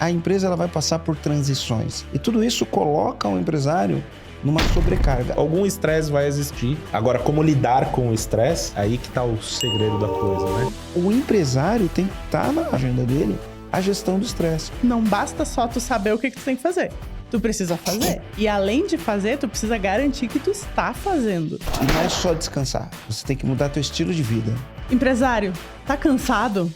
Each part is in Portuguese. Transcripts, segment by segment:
a empresa ela vai passar por transições. E tudo isso coloca o empresário numa sobrecarga. Algum estresse vai existir. Agora, como lidar com o estresse, aí que tá o segredo da coisa, né? O empresário tem que estar na agenda dele a gestão do estresse. Não basta só tu saber o que tu tem que fazer. Tu precisa fazer. E além de fazer, tu precisa garantir que tu está fazendo. E não é só descansar. Você tem que mudar teu estilo de vida. Empresário, tá cansado?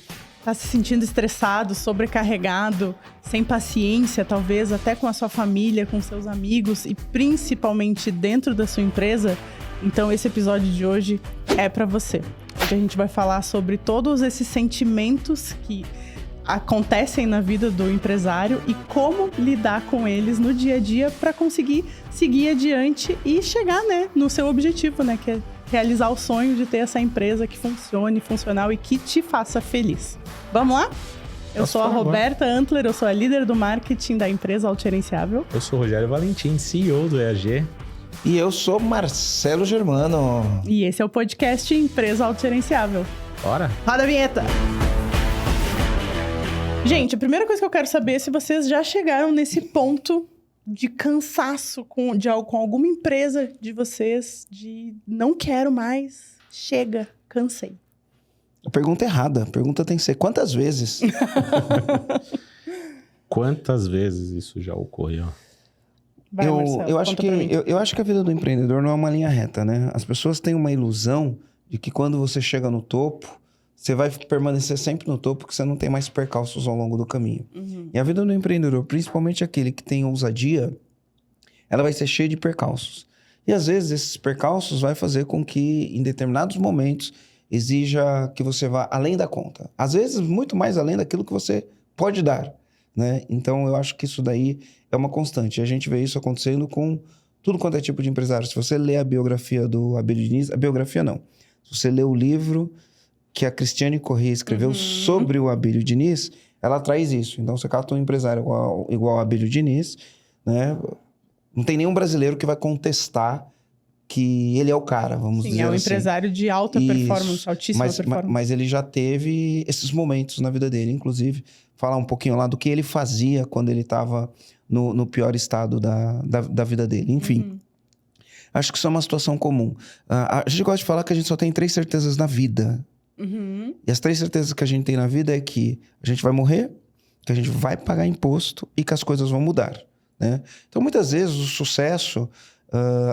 Tá se sentindo estressado, sobrecarregado, sem paciência, talvez até com a sua família, com seus amigos e principalmente dentro da sua empresa? Então esse episódio de hoje é para você. Hoje a gente vai falar sobre todos esses sentimentos que acontecem na vida do empresário e como lidar com eles no dia a dia para conseguir seguir adiante e chegar, né, no seu objetivo, né, que é realizar o sonho de ter essa empresa que funcione, funcional e que te faça feliz. Vamos lá? Eu sou a Roberta Antler, eu sou a líder do marketing da empresa Autogerenciável. Eu sou o Rogério Valentim, CEO do EAG. E eu sou Marcelo Germano. E esse é o podcast Empresa Autogerenciável. Bora? Roda a vinheta! Gente, a primeira coisa que eu quero saber é se vocês já chegaram nesse ponto de cansaço com alguma empresa de vocês, de não quero mais, chega, cansei. A pergunta é errada. A pergunta tem que ser quantas vezes? Quantas vezes isso já ocorreu? Vai, Marcelo, eu acho que a vida do empreendedor não é uma linha reta, né? As pessoas têm uma ilusão de que quando você chega no topo, você vai permanecer sempre no topo porque você não tem mais percalços ao longo do caminho. Uhum. E a vida do empreendedor, principalmente aquele que tem ousadia, ela vai ser cheia de percalços. E às vezes esses percalços vai fazer com que em determinados momentos exija que você vá além da conta. Às vezes muito mais além daquilo que você pode dar, né? Então eu acho que isso daí é uma constante. E a gente vê isso acontecendo com tudo quanto é tipo de empresário. Se você lê a biografia do Abílio Diniz, a biografia não. Se você lê o livro que a Cristiane Corrêa escreveu sobre o Abílio Diniz, ela traz isso. Então, você cata um empresário igual ao Abílio Diniz, né? Não tem nenhum brasileiro que vai contestar que ele é o cara, vamos dizer assim. Sim, é um empresário de alta performance, altíssima performance. Mas ele já teve esses momentos na vida dele, inclusive, falar um pouquinho lá do que ele fazia quando ele estava no pior estado da vida dele. Enfim, acho que isso é uma situação comum. A gente gosta de falar que a gente só tem 3 certezas na vida. E as 3 certezas que a gente tem na vida é que a gente vai morrer, que a gente vai pagar imposto e que as coisas vão mudar, né? Então, muitas vezes, o sucesso,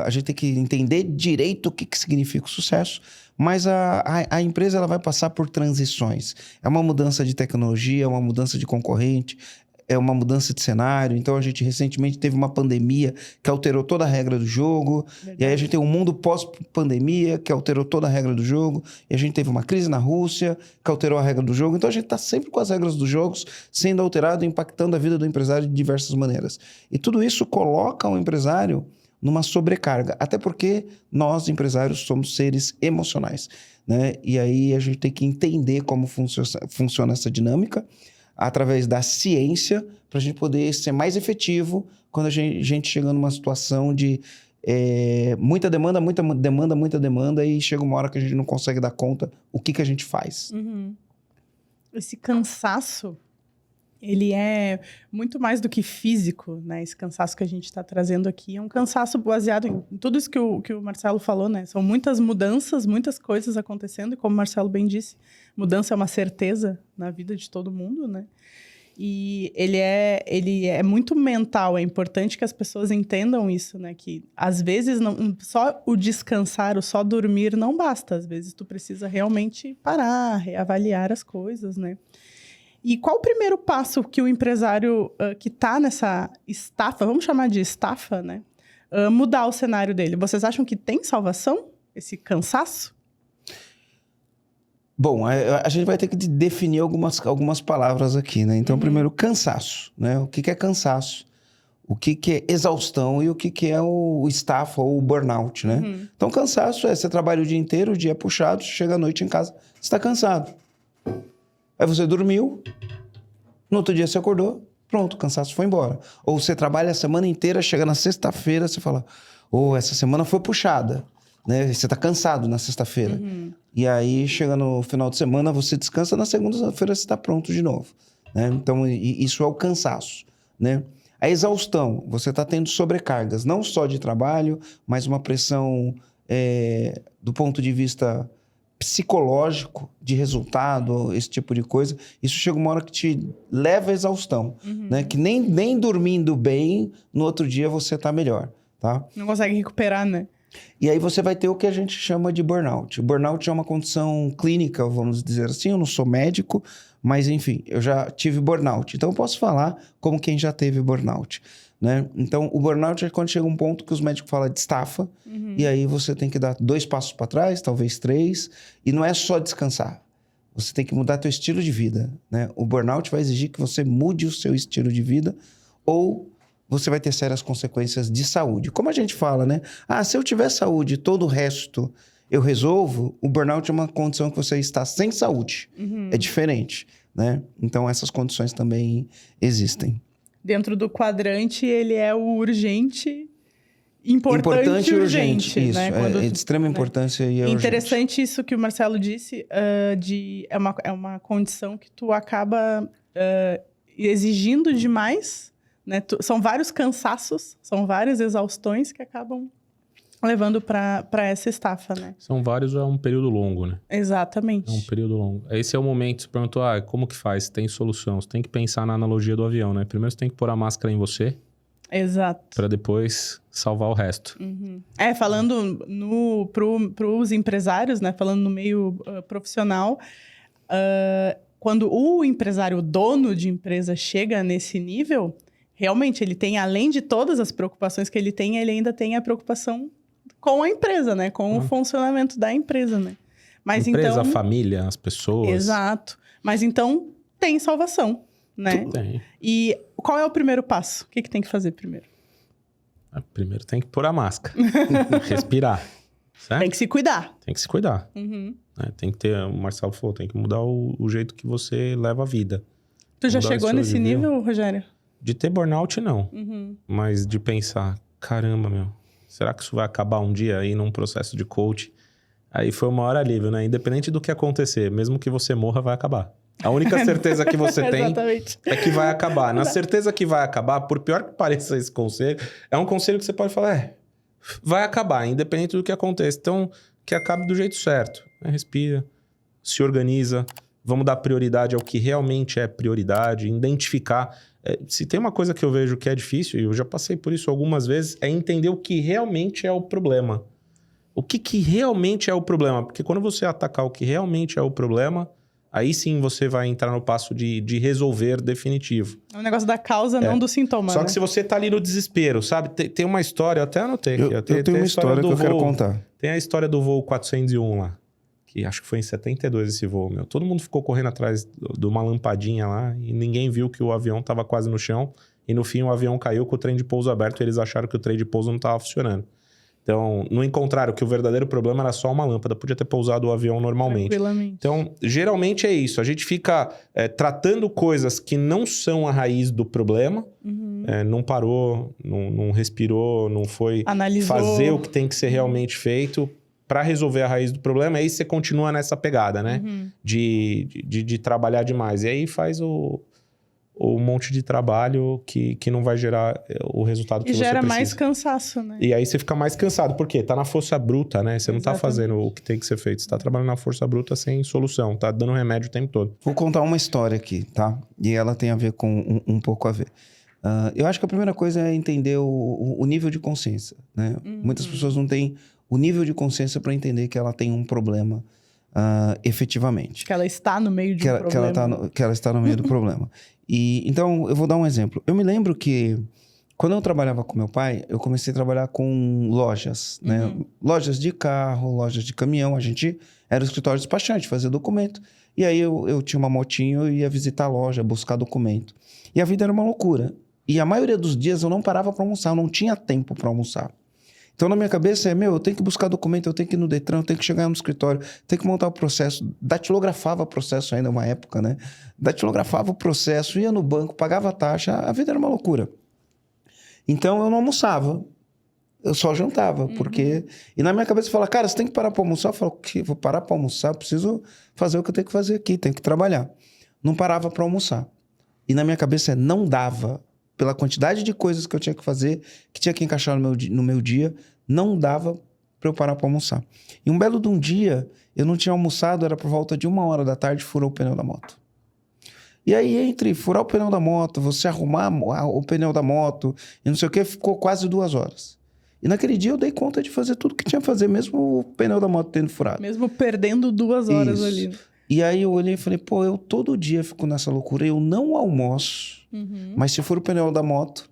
a gente tem que entender direito o que significa o sucesso, mas a empresa ela vai passar por transições. É uma mudança de tecnologia, é uma mudança de concorrente, é uma mudança de cenário. Então, a gente recentemente teve uma pandemia que alterou toda a regra do jogo. Verdade. E aí a gente tem um mundo pós-pandemia que alterou toda a regra do jogo. E a gente teve uma crise na Rússia que alterou a regra do jogo. Então, a gente está sempre com as regras dos jogos sendo alterado, impactando a vida do empresário de diversas maneiras. E tudo isso coloca o empresário numa sobrecarga. Até porque nós, empresários, somos seres emocionais, né? E aí a gente tem que entender como funciona essa dinâmica através da ciência, para a gente poder ser mais efetivo quando a gente chega numa situação de muita demanda, e chega uma hora que a gente não consegue dar conta o que a gente faz. Esse cansaço, ele é muito mais do que físico, né? Esse cansaço que a gente está trazendo aqui é um cansaço baseado em tudo isso que o Marcelo falou, né? São muitas mudanças, muitas coisas acontecendo, e como o Marcelo bem disse, mudança é uma certeza na vida de todo mundo, né? E ele é muito mental, é importante que as pessoas entendam isso, né? Que às vezes só o descansar, o só dormir não basta. Às vezes tu precisa realmente parar, reavaliar as coisas, né? E qual o primeiro passo que o empresário que está nessa estafa, vamos chamar de estafa, né? Mudar o cenário dele? Vocês acham que tem salvação, esse cansaço? Bom, a gente vai ter que definir algumas palavras aqui, né? Então, primeiro, cansaço, né? O que é cansaço? O que é exaustão e o que é o estafa ou o burnout, né? Então, cansaço você trabalha o dia inteiro, o dia é puxado, chega à noite em casa, você está cansado. Aí você dormiu, no outro dia você acordou, pronto, o cansaço foi embora. Ou você trabalha a semana inteira, chega na sexta-feira, você fala, essa semana foi puxada, né? Você tá cansado na sexta-feira. E aí, chega no final de semana, você descansa, na segunda-feira você tá pronto de novo. né? Então, isso é o cansaço, né? A exaustão, você está tendo sobrecargas, não só de trabalho, mas uma pressão do ponto de vista psicológico, de resultado, esse tipo de coisa. Isso chega uma hora que te leva à exaustão, né? Que nem dormindo bem, no outro dia você está melhor, tá? Não consegue recuperar, né? E aí você vai ter o que a gente chama de burnout. O burnout é uma condição clínica, vamos dizer assim. Eu não sou médico, mas enfim, eu já tive burnout. Então eu posso falar como quem já teve burnout, né? Então o burnout é quando chega um ponto que os médicos falam de estafa, e aí você tem que dar 2 passos para trás, talvez 3, e não é só descansar. Você tem que mudar teu estilo de vida, né? O burnout vai exigir que você mude o seu estilo de vida, ou você vai ter sérias consequências de saúde. Como a gente fala, né? Se eu tiver saúde, todo o resto eu resolvo. O burnout é uma condição que você está sem saúde. É diferente, né? Então, essas condições também existem. Dentro do quadrante, ele é o urgente, importante e urgente. Isso, né? é de extrema importância e é interessante isso que o Marcelo disse, é uma condição que tu acaba exigindo demais, né? São vários cansaços, são várias exaustões que acabam levando para essa estafa, né? São vários, é um período longo, né? Exatamente. É um período longo. Esse é o momento, você perguntou, como que faz? Tem solução. Você tem que pensar na analogia do avião, né? Primeiro você tem que pôr a máscara em você. Exato. Para depois salvar o resto. Falando pros empresários, né? Falando no meio profissional, quando o empresário, o dono de empresa chega nesse nível, realmente ele tem, além de todas as preocupações que ele ainda tem a preocupação com a empresa, né? Com o funcionamento da empresa, né? Mas empresa, então, a família, as pessoas. Exato. Mas então tem salvação, né? Tem. E qual é o primeiro passo? O que tem que fazer primeiro? Primeiro tem que pôr a máscara. Respirar. Certo? Tem que se cuidar. Tem que se cuidar. Tem que ter, o Marcelo falou, tem que mudar o jeito que você leva a vida. Tu já chegou nesse nível, Rogério? De ter burnout, não. Mas de pensar, caramba, meu, será que isso vai acabar um dia aí num processo de coach? Aí foi o maior alívio, né? Independente do que acontecer, mesmo que você morra, vai acabar. A única certeza que você tem é que vai acabar. Na certeza que vai acabar, por pior que pareça esse conselho, é um conselho que você pode falar, vai acabar, independente do que aconteça. Então, que acabe do jeito certo. Respira, se organiza, vamos dar prioridade ao que realmente é prioridade, identificar. Se tem uma coisa que eu vejo que é difícil, e eu já passei por isso algumas vezes, é entender o que realmente é o problema. O que realmente é o problema? Porque quando você atacar o que realmente é o problema, aí sim você vai entrar no passo de resolver definitivo. É um negócio da causa, não do sintoma. Só né? que se você tá ali no desespero, sabe? Tem uma história, eu até anotei aqui. Eu tenho uma história que eu quero contar. Tem a história do voo 401 lá. Que acho que foi em 72 esse voo, meu. Todo mundo ficou correndo atrás de uma lampadinha lá e ninguém viu que o avião tava quase no chão. E no fim o avião caiu com o trem de pouso aberto e eles acharam que o trem de pouso não tava funcionando. Então, não encontraram que o verdadeiro problema era só uma lâmpada. Podia ter pousado o avião normalmente. Tranquilamente. Então, geralmente é isso. A gente fica tratando coisas que não são a raiz do problema. Não parou, não respirou, não foi Analisou. fazer o que tem que ser realmente feito para resolver a raiz do problema. Aí você continua nessa pegada, né? De trabalhar demais. E aí faz o monte de trabalho que não vai gerar o resultado que você precisa. E gera mais cansaço, né? E aí você fica mais cansado. Por quê? Tá na força bruta, né? Você não tá fazendo o que tem que ser feito. Você tá trabalhando na força bruta sem solução. Tá dando remédio o tempo todo. Vou contar uma história aqui, tá? E ela tem a ver com um pouco a ver. Eu acho que a primeira coisa é entender o nível de consciência, né? Muitas pessoas não têm o nível de consciência para entender que ela tem um problema efetivamente. Que ela está no meio de um problema. Que ela está no meio do problema. E, então, eu vou dar um exemplo. Eu me lembro que, quando eu trabalhava com meu pai, eu comecei a trabalhar com lojas, né? Lojas de carro, lojas de caminhão. A gente era o escritório despachante, fazia documento. E aí, eu tinha uma motinho, eu ia visitar a loja, buscar documento. E a vida era uma loucura. E a maioria dos dias eu não parava para almoçar, eu não tinha tempo para almoçar. Então, na minha cabeça eu tenho que buscar documento, eu tenho que ir no Detran, eu tenho que chegar no escritório, tenho que montar o processo. Datilografava o processo ainda, uma época, né? Datilografava o processo, ia no banco, pagava a taxa, a vida era uma loucura. Então, eu não almoçava, eu só jantava, porque... E na minha cabeça eu falava, cara, você tem que parar para almoçar. Eu falo, vou parar para almoçar, preciso fazer o que eu tenho que fazer aqui, tenho que trabalhar. Não parava para almoçar. E na minha cabeça não dava. Pela quantidade de coisas que eu tinha que fazer, que tinha que encaixar no meu dia, não dava para eu parar para almoçar. E um belo de um dia, eu não tinha almoçado, era por volta de 1h da tarde, furou o pneu da moto. E aí, entre furar o pneu da moto, você arrumar o pneu da moto, e não sei o que, ficou quase 2 horas. E naquele dia eu dei conta de fazer tudo que tinha que fazer, mesmo o pneu da moto tendo furado. Mesmo perdendo 2 horas Isso. ali. E aí eu olhei e falei, pô, eu todo dia fico nessa loucura, eu não almoço, mas se for o pneu da moto,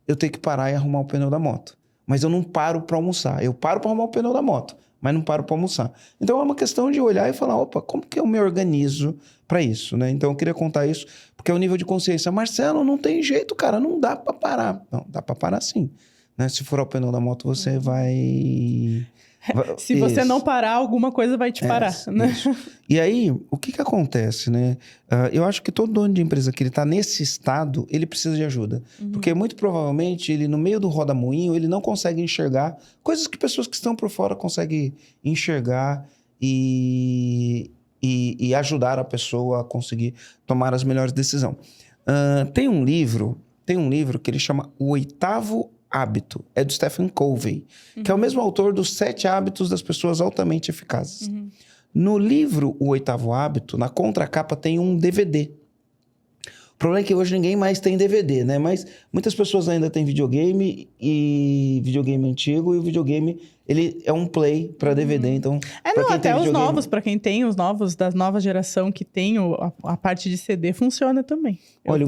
eu tenho que parar e arrumar o pneu da moto. Mas eu não paro para almoçar, eu paro para arrumar o pneu da moto, mas não paro para almoçar. Então é uma questão de olhar e falar, opa, como que eu me organizo para isso, né? Então eu queria contar isso, porque é o nível de consciência. Marcelo, não tem jeito, cara, não dá para parar. Não, dá para parar sim. Né? Se furar o pneu da moto, você vai... Se você não parar, alguma coisa vai te parar, né? Isso. E aí, o que acontece, né? Eu acho que todo dono de empresa que ele está nesse estado, ele precisa de ajuda. Porque muito provavelmente, ele no meio do rodamuinho, ele não consegue enxergar coisas que pessoas que estão por fora conseguem enxergar e ajudar a pessoa a conseguir tomar as melhores decisões. Tem um livro que ele chama O Oitavo Hábito, é do Stephen Covey, que é o mesmo autor dos 7 hábitos das pessoas altamente eficazes. No livro O Oitavo Hábito, na contracapa tem um DVD. O problema é que hoje ninguém mais tem DVD, né? Mas muitas pessoas ainda têm videogame e videogame antigo, e o videogame, ele é um play para DVD, então... até os novos, para quem tem os novos, da nova geração que tem a parte de CD, funciona também. Olha,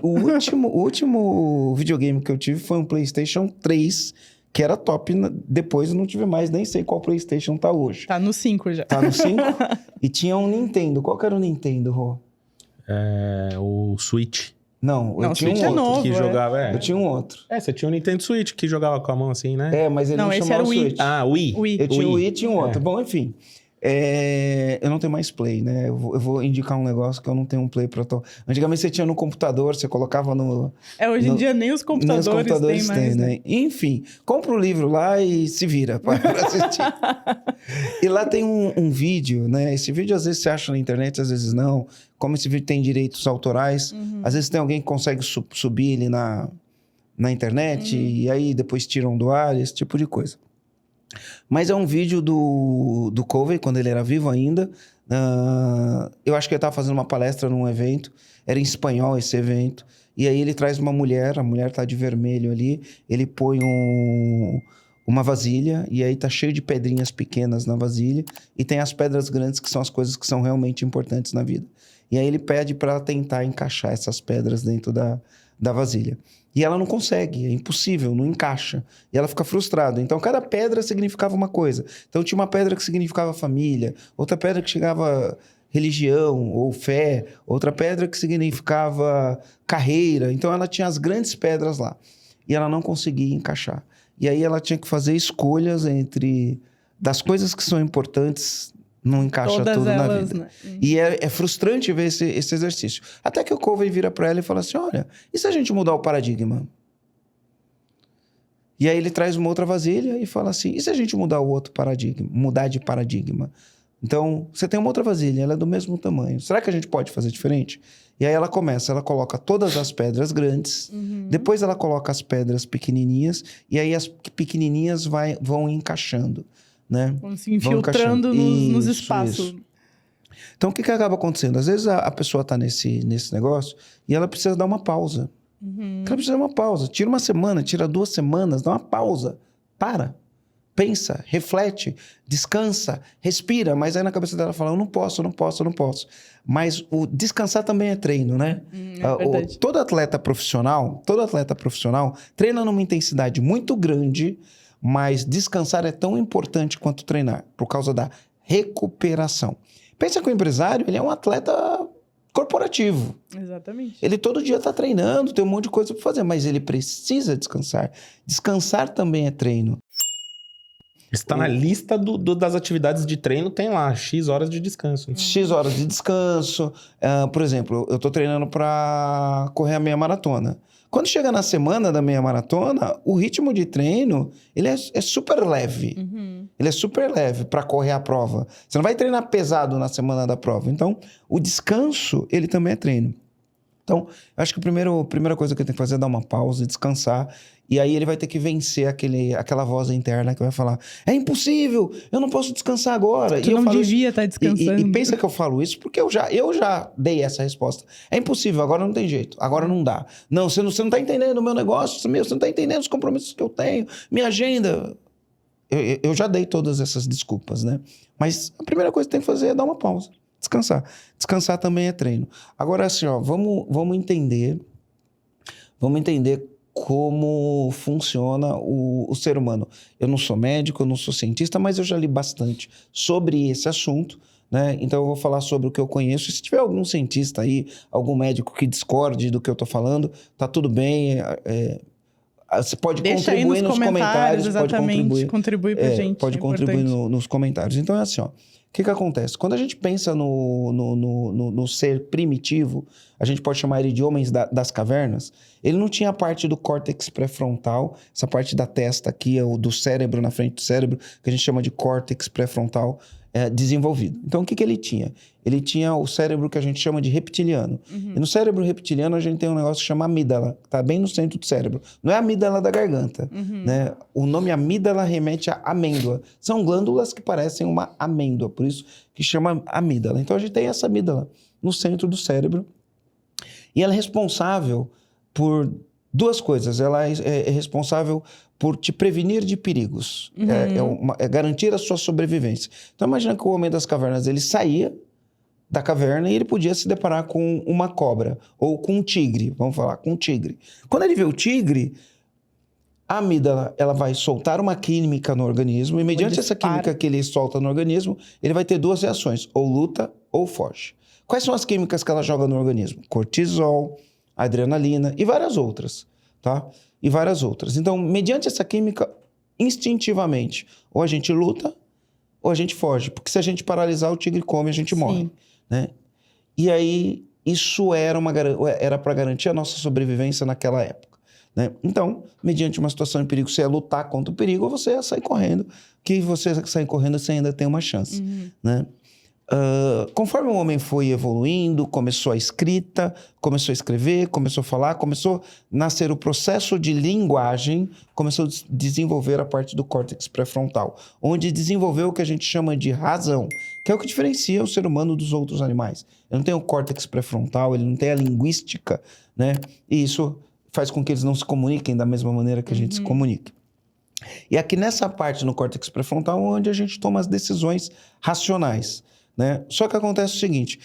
o último videogame que eu tive foi um PlayStation 3, que era top. Depois eu não tive mais, nem sei qual PlayStation tá hoje. Tá no 5 já. Tá no 5? E tinha um Nintendo. Qual que era o Nintendo, Rô? O Switch. Não, eu tinha um Switch é outro. novo, que jogava, Eu tinha um outro. você tinha o Nintendo Switch, que jogava com a mão assim, né? Mas ele não esse chamava era o Wii. Switch. Wii. Eu tinha o Wii e tinha um outro. Bom, enfim. Eu não tenho mais Play, né? Eu vou indicar um negócio que eu não tenho um Play pra... Antigamente você tinha no computador, você colocava no... Hoje em dia nem os computadores têm mais, né? Enfim, compra o livro lá e se vira para assistir. E lá tem um vídeo, né? Esse vídeo às vezes você acha na internet, às vezes não. Como esse vídeo tem direitos autorais, às vezes tem alguém que consegue subir ele na internet e aí depois tiram do ar, esse tipo de coisa. Mas é um vídeo do Covey, quando ele era vivo ainda. Eu acho que ele estava fazendo uma palestra num evento. Era em espanhol esse evento. E aí ele traz uma mulher, a mulher tá de vermelho ali. Ele põe uma vasilha e aí tá cheio de pedrinhas pequenas na vasilha. E tem as pedras grandes, que são as coisas que são realmente importantes na vida. E aí ele pede para ela tentar encaixar essas pedras dentro da vasilha. E ela não consegue, é impossível, não encaixa. E ela fica frustrada. Então, cada pedra significava uma coisa. Então, tinha uma pedra que significava família, outra pedra que chegava religião ou fé, outra pedra que significava carreira. Então, ela tinha as grandes pedras lá. E ela não conseguia encaixar. E aí, ela tinha que fazer escolhas das coisas que são importantes. Não encaixa todas tudo elas, na vida. Né? E é frustrante ver esse exercício. Até que o Covey vira para ela e fala assim, olha, e se a gente mudar o paradigma? E aí ele traz uma outra vasilha e fala assim, e se a gente mudar o outro paradigma? Mudar de paradigma? Então, você tem uma outra vasilha, ela é do mesmo tamanho. Será que a gente pode fazer diferente? E aí ela coloca todas as pedras grandes, depois ela coloca as pedras pequenininhas, e aí as pequenininhas vão encaixando. Né? Vão se infiltrando nos espaços. Isso. Então, o que acaba acontecendo? Às vezes a pessoa está nesse negócio e ela precisa dar uma pausa. Ela precisa dar uma pausa. Tira uma semana, tira 2 semanas, dá uma pausa. Para. Pensa, reflete, descansa, respira. Mas aí na cabeça dela fala, eu não posso. Mas o descansar também é treino, né? Verdade. Todo atleta profissional treina numa intensidade muito grande, mas descansar é tão importante quanto treinar, por causa da recuperação. Pensa que o empresário, ele é um atleta corporativo. Exatamente. Ele todo dia está treinando, tem um monte de coisa para fazer, mas ele precisa descansar. Descansar também é treino. Está na lista das atividades de treino, tem lá, X horas de descanso. Né? X horas de descanso. Por exemplo, eu estou treinando para correr a meia maratona. Quando chega na semana da meia maratona, o ritmo de treino, ele é super leve. Ele é super leve para correr a prova. Você não vai treinar pesado na semana da prova. Então, o descanso, ele também é treino. Então, eu acho que a primeira coisa que ele tem que fazer é dar uma pausa e descansar. E aí ele vai ter que vencer aquela voz interna que vai falar: é impossível, eu não posso descansar agora. Tu não devia estar descansando. E pensa que eu falo isso porque eu já dei essa resposta. É impossível, agora não tem jeito, agora não dá. Não, você não tá entendendo o meu negócio, você não tá entendendo os compromissos que eu tenho, minha agenda. Eu já dei todas essas desculpas, né? Mas a primeira coisa que tem que fazer é dar uma pausa, descansar. Descansar também é treino. Agora, assim, ó, vamos entender como funciona o ser humano. Eu não sou médico, eu não sou cientista, mas eu já li bastante sobre esse assunto, né? Então eu vou falar sobre o que eu conheço. E se tiver algum cientista aí, algum médico que discorde do que eu tô falando, tá tudo bem. Você pode contribuir nos comentários. Exatamente, contribui pra gente. Pode contribuir nos comentários. Então é assim, ó. O que acontece? Quando a gente pensa no ser primitivo, a gente pode chamar ele de homens das cavernas, ele não tinha a parte do córtex pré-frontal, essa parte da testa aqui, do cérebro, na frente do cérebro, que a gente chama de córtex pré-frontal, desenvolvido. Então, o que ele tinha? Ele tinha o cérebro que a gente chama de reptiliano. E no cérebro reptiliano, a gente tem um negócio que chama amígdala, que está bem no centro do cérebro. Não é a amígdala da garganta, né? O nome amígdala remete a amêndoa. São glândulas que parecem uma amêndoa, por isso que chama amígdala. Então, a gente tem essa amígdala no centro do cérebro. E ela é responsável por duas coisas. Ela é responsável por te prevenir de perigos. É garantir a sua sobrevivência. Então, imagina que o homem das cavernas, ele saía da caverna e ele podia se deparar com uma cobra ou com um tigre. Vamos falar, com um tigre. Quando ele vê o tigre, a amígdala, ela vai soltar uma química no organismo e mediante essa química que ele solta no organismo, ele vai ter duas reações, ou luta ou foge. Quais são as químicas que ela joga no organismo? Cortisol, adrenalina e várias outras, tá? E várias outras. Então, mediante essa química, instintivamente, ou a gente luta ou a gente foge. Porque se a gente paralisar, o tigre come e a gente morre, né? E aí, isso era para garantir a nossa sobrevivência naquela época, né? Então, mediante uma situação de perigo, você ia lutar contra o perigo ou você ia sair correndo, que você sair correndo, você ainda tem uma chance, né? Conforme o homem foi evoluindo, começou a escrita, começou a escrever, começou a falar, começou a nascer o processo de linguagem, começou a desenvolver a parte do córtex pré-frontal, onde desenvolveu o que a gente chama de razão, que é o que diferencia o ser humano dos outros animais. Ele não tem o córtex pré-frontal, ele não tem a linguística, né? E isso faz com que eles não se comuniquem da mesma maneira que a gente se comunica. E aqui nessa parte no córtex pré-frontal, onde a gente toma as decisões racionais, né? Só que acontece o seguinte,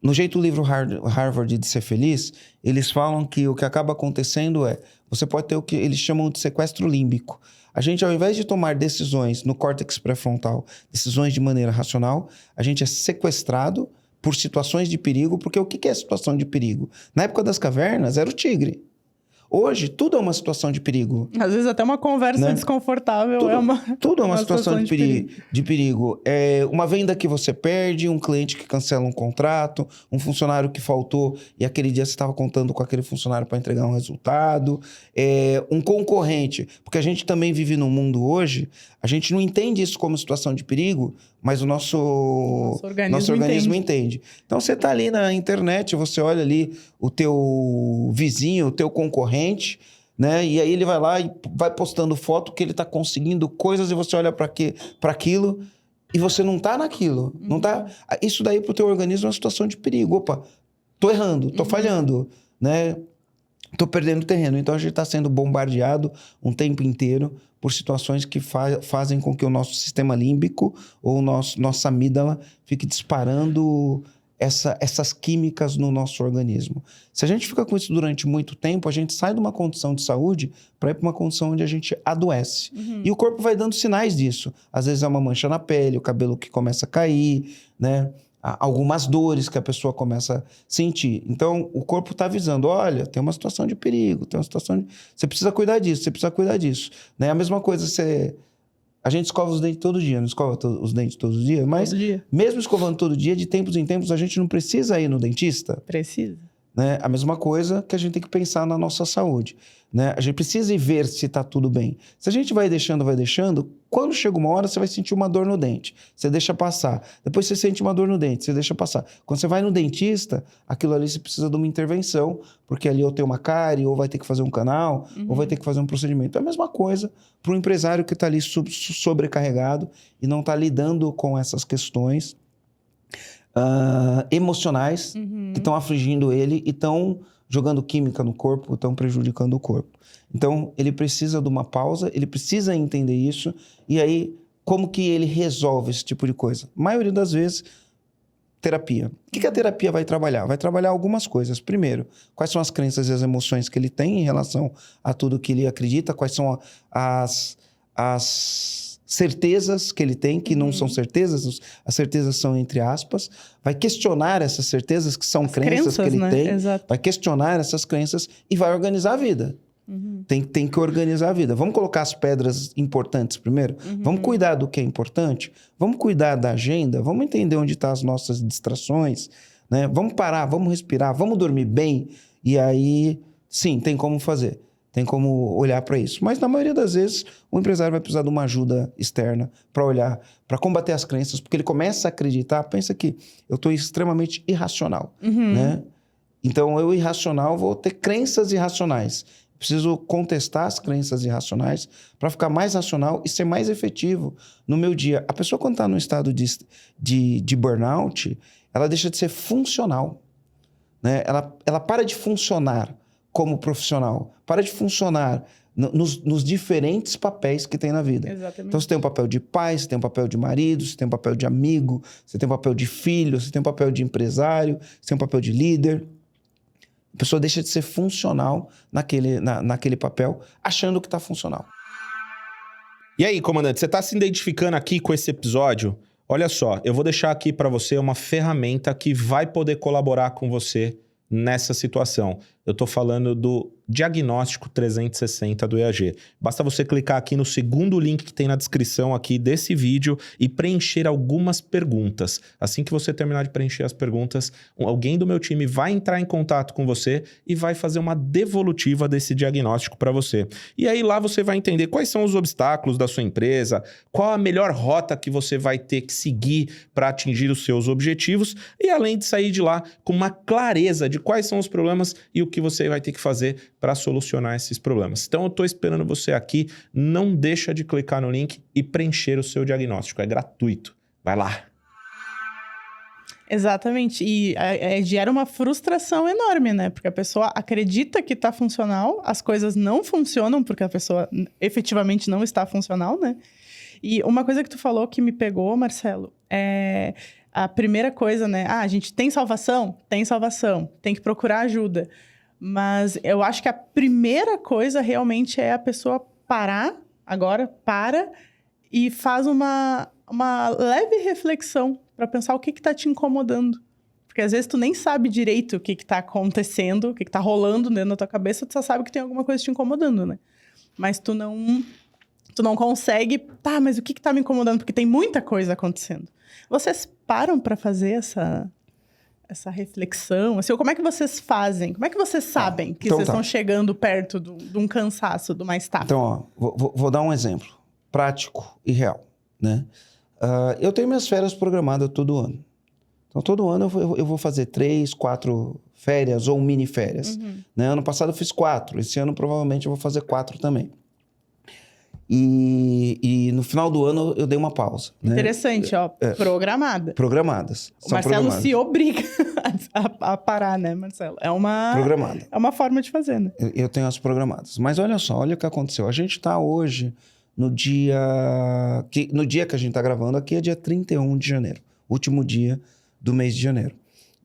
no jeito do livro Harvard de ser feliz, eles falam que o que acaba acontecendo você pode ter o que eles chamam de sequestro límbico. A gente, ao invés de tomar decisões no córtex pré-frontal, decisões de maneira racional, a gente é sequestrado por situações de perigo, porque o que é situação de perigo? Na época das cavernas, era o tigre. Hoje, tudo é uma situação de perigo. Às vezes até uma conversa desconfortável tudo é uma situação de perigo. É uma venda que você perde, um cliente que cancela um contrato, um funcionário que faltou e aquele dia você estava contando com aquele funcionário para entregar um resultado, um concorrente. Porque a gente também vive num mundo hoje, a gente não entende isso como situação de perigo, mas o nosso organismo entende. Então, você está ali na internet, você olha ali o teu vizinho, o teu concorrente, né? E aí ele vai lá e vai postando foto que ele está conseguindo coisas e você olha para aquilo e você não está naquilo. Não tá... Isso daí para o teu organismo é uma situação de perigo. Opa, tô errando, tô falhando, né? Tô perdendo terreno. Então, a gente está sendo bombardeado um tempo inteiro por situações que fazem com que o nosso sistema límbico ou nossa amígdala fique disparando essas químicas no nosso organismo. Se a gente fica com isso durante muito tempo, a gente sai de uma condição de saúde para ir para uma condição onde a gente adoece. E o corpo vai dando sinais disso. Às vezes é uma mancha na pele, o cabelo que começa a cair, né? Algumas dores que a pessoa começa a sentir. Então, o corpo está avisando, olha, tem uma situação de perigo, você precisa cuidar disso, você precisa cuidar disso. Né? A mesma coisa, a gente escova os dentes todo dia, não escova os dentes todos os dias, mas mesmo escovando todo dia, de tempos em tempos, a gente não precisa ir no dentista? Precisa. Né? A mesma coisa que a gente tem que pensar na nossa saúde. Né? A gente precisa ir ver se está tudo bem. Se a gente vai deixando, quando chega uma hora, você vai sentir uma dor no dente. Você deixa passar. Depois você sente uma dor no dente, você deixa passar. Quando você vai no dentista, aquilo ali você precisa de uma intervenção, porque ali ou tem uma cárie, ou vai ter que fazer um canal, ou vai ter que fazer um procedimento. É a mesma coisa para o empresário que está ali sobrecarregado e não está lidando com essas questões emocionais que estão afligindo ele e estão jogando química no corpo, estão prejudicando o corpo. Então, ele precisa de uma pausa, ele precisa entender isso, e aí, como que ele resolve esse tipo de coisa? A maioria das vezes, terapia. O que a terapia vai trabalhar? Vai trabalhar algumas coisas. Primeiro, quais são as crenças e as emoções que ele tem em relação a tudo que ele acredita, quais são as certezas que ele tem, que não são certezas, as certezas são entre aspas, vai questionar essas certezas que são crenças que ele tem, Exato. vai questionar essas crenças e vai organizar a vida. Tem que organizar a vida. Vamos colocar as pedras importantes primeiro? Vamos cuidar do que é importante? Vamos cuidar da agenda? Vamos entender onde estão as nossas distrações? Né? Vamos parar, vamos respirar, vamos dormir bem? E aí, sim, tem como fazer. Tem como olhar para isso. Mas na maioria das vezes, o empresário vai precisar de uma ajuda externa para olhar, para combater as crenças, porque ele começa a acreditar, pensa que eu estou extremamente irracional, né? Então, eu irracional vou ter crenças irracionais. Preciso contestar as crenças irracionais para ficar mais racional e ser mais efetivo no meu dia. A pessoa, quando está no estado de burnout, ela deixa de ser funcional, né? Ela para de funcionar como profissional, para de funcionar nos diferentes papéis que tem na vida. Exatamente. Então, você tem um papel de pai, você tem um papel de marido, você tem um papel de amigo, você tem um papel de filho, você tem um papel de empresário, você tem um papel de líder. A pessoa deixa de ser funcional naquele papel, achando que está funcional. E aí, comandante, você está se identificando aqui com esse episódio? Olha só, eu vou deixar aqui para você uma ferramenta que vai poder colaborar com você nessa situação. Eu estou falando do Diagnóstico 360 do EAG. Basta você clicar aqui no segundo link que tem na descrição aqui desse vídeo e preencher algumas perguntas. Assim que você terminar de preencher as perguntas, alguém do meu time vai entrar em contato com você e vai fazer uma devolutiva desse diagnóstico para você. E aí lá você vai entender quais são os obstáculos da sua empresa, qual a melhor rota que você vai ter que seguir para atingir os seus objetivos e além de sair de lá com uma clareza de quais são os problemas e o que você vai ter que fazer para solucionar esses problemas. Então eu estou esperando você aqui, não deixa de clicar no link e preencher o seu diagnóstico, é gratuito. Vai lá! Exatamente, e gera uma frustração enorme, né? Porque a pessoa acredita que está funcional, as coisas não funcionam porque a pessoa efetivamente não está funcional, né? E uma coisa que tu falou que me pegou, Marcelo, é a primeira coisa, né? A gente tem salvação? Tem salvação, tem que procurar ajuda. Mas eu acho que a primeira coisa realmente é a pessoa parar, para e faz uma leve reflexão para pensar o que está te incomodando. Porque às vezes tu nem sabe direito o que está acontecendo, o que está rolando dentro da tua cabeça, tu só sabe que tem alguma coisa te incomodando, né? Mas tu não consegue, mas o que está me incomodando? Porque tem muita coisa acontecendo. Vocês param para fazer essa reflexão? Assim, como é que vocês fazem? Como é que vocês sabem que vocês estão chegando perto de um cansaço, de uma estafa? Então, vou dar um exemplo prático e real, né? Eu tenho minhas férias programadas todo ano. Então, todo ano eu vou fazer 3, 4 férias ou mini férias. Né? Ano passado eu fiz 4. Esse ano provavelmente eu vou fazer 4 também. E no final do ano eu dei uma pausa. Interessante, né? Programada. Programadas. O Marcelo se obriga a parar, né, Marcelo? Programada. É uma forma de fazer, né? Eu tenho as programadas. Mas olha só, olha o que aconteceu. A gente está hoje no dia que a gente está gravando aqui é dia 31 de janeiro. Último dia do mês de janeiro.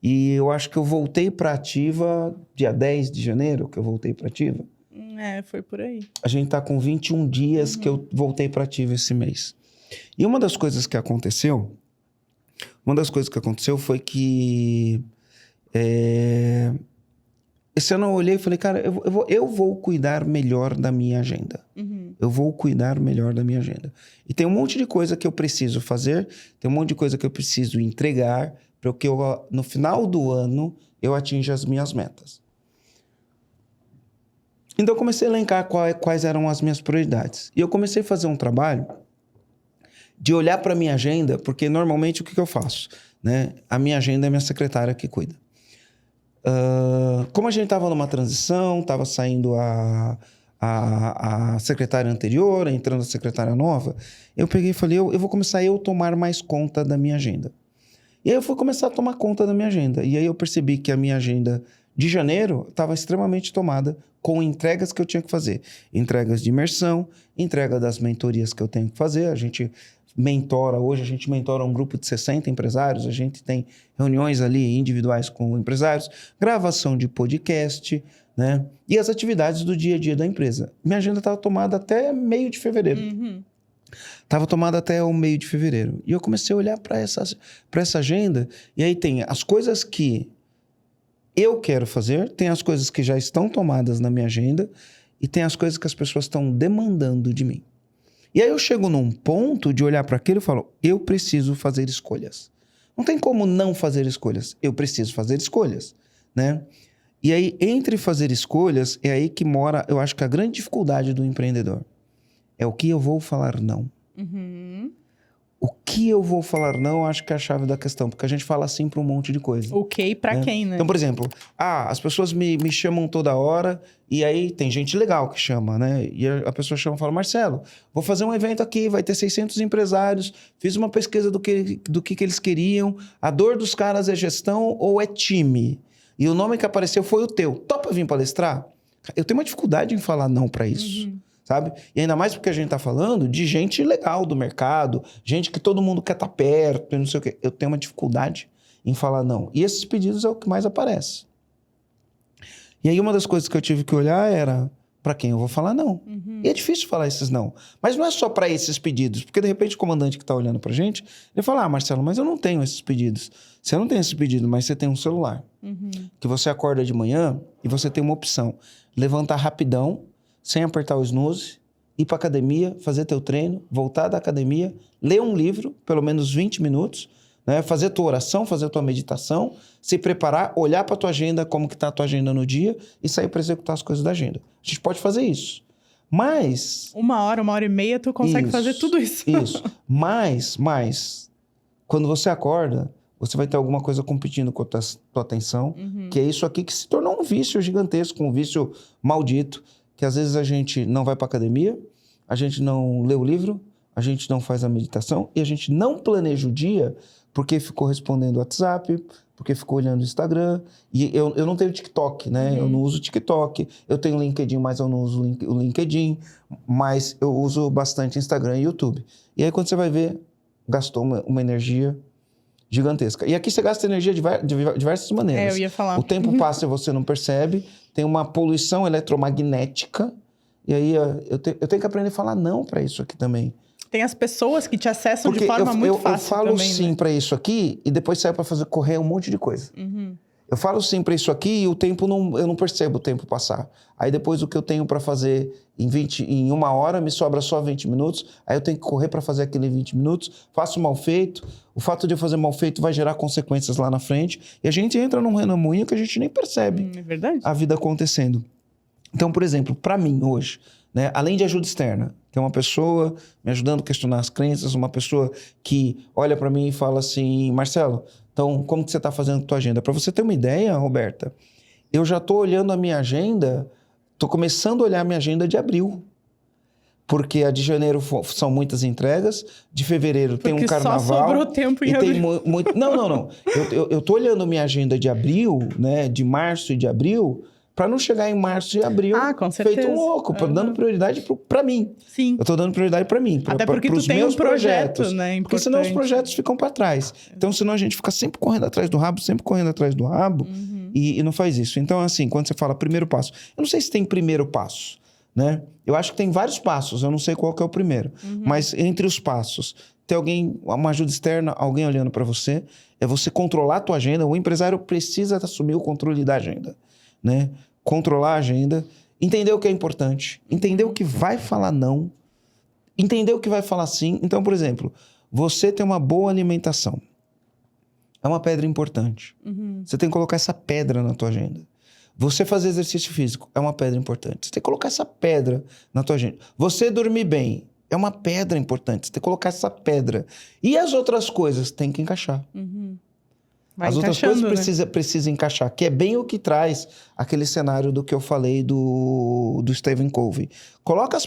E eu acho que eu voltei para ativa dia 10 de janeiro, que eu voltei para ativa. Foi por aí. A gente tá com 21 dias que eu voltei para ativa esse mês. E uma das coisas que aconteceu foi que esse ano eu olhei e falei, cara, eu vou cuidar melhor da minha agenda. Eu vou cuidar melhor da minha agenda. E tem um monte de coisa que eu preciso fazer, tem um monte de coisa que eu preciso entregar para que no final do ano eu atinja as minhas metas. Então, eu comecei a elencar quais eram as minhas prioridades. E eu comecei a fazer um trabalho de olhar para minha agenda, porque normalmente o que eu faço? Né? A minha agenda é minha secretária que cuida. Como a gente estava numa transição, estava saindo a secretária anterior, entrando a secretária nova, eu peguei e falei, eu vou começar a tomar mais conta da minha agenda. E aí eu fui começar a tomar conta da minha agenda. E aí eu percebi que a minha agenda de janeiro estava extremamente tomada com entregas que eu tinha que fazer. Entregas de imersão, entrega das mentorias que eu tenho que fazer. A gente mentora um grupo de 60 empresários, a gente tem reuniões ali individuais com empresários, gravação de podcast, né? E as atividades do dia a dia da empresa. Minha agenda estava tomada até meio de fevereiro. Estava tomada até o meio de fevereiro. E eu comecei a olhar para essa agenda, e aí tem as coisas que eu quero fazer, tem as coisas que já estão tomadas na minha agenda, e tem as coisas que as pessoas estão demandando de mim. E aí eu chego num ponto de olhar para aquilo e falo, eu preciso fazer escolhas. Não tem como não fazer escolhas. Eu preciso fazer escolhas, né? E aí, entre fazer escolhas, é aí que mora, eu acho que a grande dificuldade do empreendedor. É o que eu vou falar não. O que eu vou falar não, eu acho que é a chave da questão. Porque a gente fala sim para um monte de coisa. Ok para quem, né? Então, por exemplo, as pessoas me chamam toda hora e aí tem gente legal que chama, né? E a pessoa chama e fala, Marcelo, vou fazer um evento aqui, vai ter 600 empresários, fiz uma pesquisa do que eles queriam, a dor dos caras é gestão ou é time? E o nome que apareceu foi o teu. Topa vir palestrar? Eu tenho uma dificuldade em falar não para isso. Sabe? E ainda mais porque a gente tá falando de gente legal do mercado, gente que todo mundo quer estar perto e não sei o quê. Eu tenho uma dificuldade em falar não. E esses pedidos é o que mais aparece. E aí uma das coisas que eu tive que olhar era para quem eu vou falar não. E é difícil falar esses não. Mas não é só para esses pedidos, porque de repente o comandante que tá olhando pra gente, ele fala, Marcelo, mas eu não tenho esses pedidos. Você não tem esse pedido, mas você tem um celular. Que você acorda de manhã e você tem uma opção. Levantar rapidão, sem apertar o snooze, ir para academia, fazer teu treino, voltar da academia, ler um livro, pelo menos 20 minutos, né? Fazer tua oração, fazer tua meditação, se preparar, olhar para tua agenda, como que tá a tua agenda no dia e sair para executar as coisas da agenda. A gente pode fazer isso. Mas... 1 hora e meia, tu consegue fazer tudo isso. Isso. Mas, quando você acorda, você vai ter alguma coisa competindo com a tua atenção, que é isso aqui que se tornou um vício gigantesco, um vício maldito, que às vezes a gente não vai para academia, a gente não lê o livro, a gente não faz a meditação e a gente não planeja o dia porque ficou respondendo o WhatsApp, porque ficou olhando o Instagram. E eu não tenho TikTok, né? Eu não uso TikTok. Eu tenho LinkedIn, mas eu não uso o LinkedIn. Mas eu uso bastante Instagram e YouTube. E aí quando você vai ver, gastou uma energia gigantesca. E aqui você gasta energia de diversas maneiras. Eu ia falar. O tempo passa e você não percebe. Tem uma poluição eletromagnética. E aí eu tenho que aprender a falar não para isso aqui também. Tem as pessoas que te acessam de forma muito fácil. Eu falo também, sim, né? para isso aqui e depois saio para correr um monte de coisa. Eu falo sim para isso aqui e o tempo eu não percebo o tempo passar. Aí depois o que eu tenho para fazer em 1 hora me sobra só 20 minutos. Aí eu tenho que correr para fazer aquele 20 minutos. Faço mal feito. O fato de eu fazer mal feito vai gerar consequências lá na frente. E a gente entra num redemoinho que a gente nem percebe. É verdade. A vida acontecendo. Então, por exemplo, para mim hoje, né, além de ajuda externa, tem uma pessoa me ajudando a questionar as crenças, uma pessoa que olha para mim e fala assim, Marcelo, então como que você está fazendo a tua agenda? Para você ter uma ideia, Roberta, eu já estou olhando a minha agenda, estou começando a olhar a minha agenda de abril. Porque a de janeiro são muitas entregas, de fevereiro tem um carnaval. Só sobrou tempo em abril. Não. Eu tô olhando minha agenda de abril, né, de março e de abril, para não chegar em março e abril com certeza. feito um louco, dando prioridade para mim. Sim. Eu tô dando prioridade para mim, até porque pros tu tem meus um projeto, projetos, né? Porque senão os projetos ficam para trás. Então, senão a gente fica sempre correndo atrás do rabo, e não faz isso. Então, assim, quando você fala primeiro passo, eu não sei se tem primeiro passo, né? Eu acho que tem vários passos, eu não sei qual que é o primeiro. Mas entre os passos, tem alguém, uma ajuda externa, alguém olhando para você, é você controlar a tua agenda. O empresário precisa assumir o controle da agenda, né? Controlar a agenda, entender o que é importante, entender o que vai falar não, entender o que vai falar sim. Então, por exemplo, você tem uma boa alimentação. É uma pedra importante. Você tem que colocar essa pedra na tua agenda. Você fazer exercício físico é uma pedra importante. Você tem que colocar essa pedra na tua agenda. Você dormir bem É uma pedra importante. Você tem que colocar essa pedra. E as outras coisas tem que encaixar. Vai as outras coisas né? precisa encaixar. Que é bem o que traz aquele cenário do que eu falei do Stephen Covey. Coloca as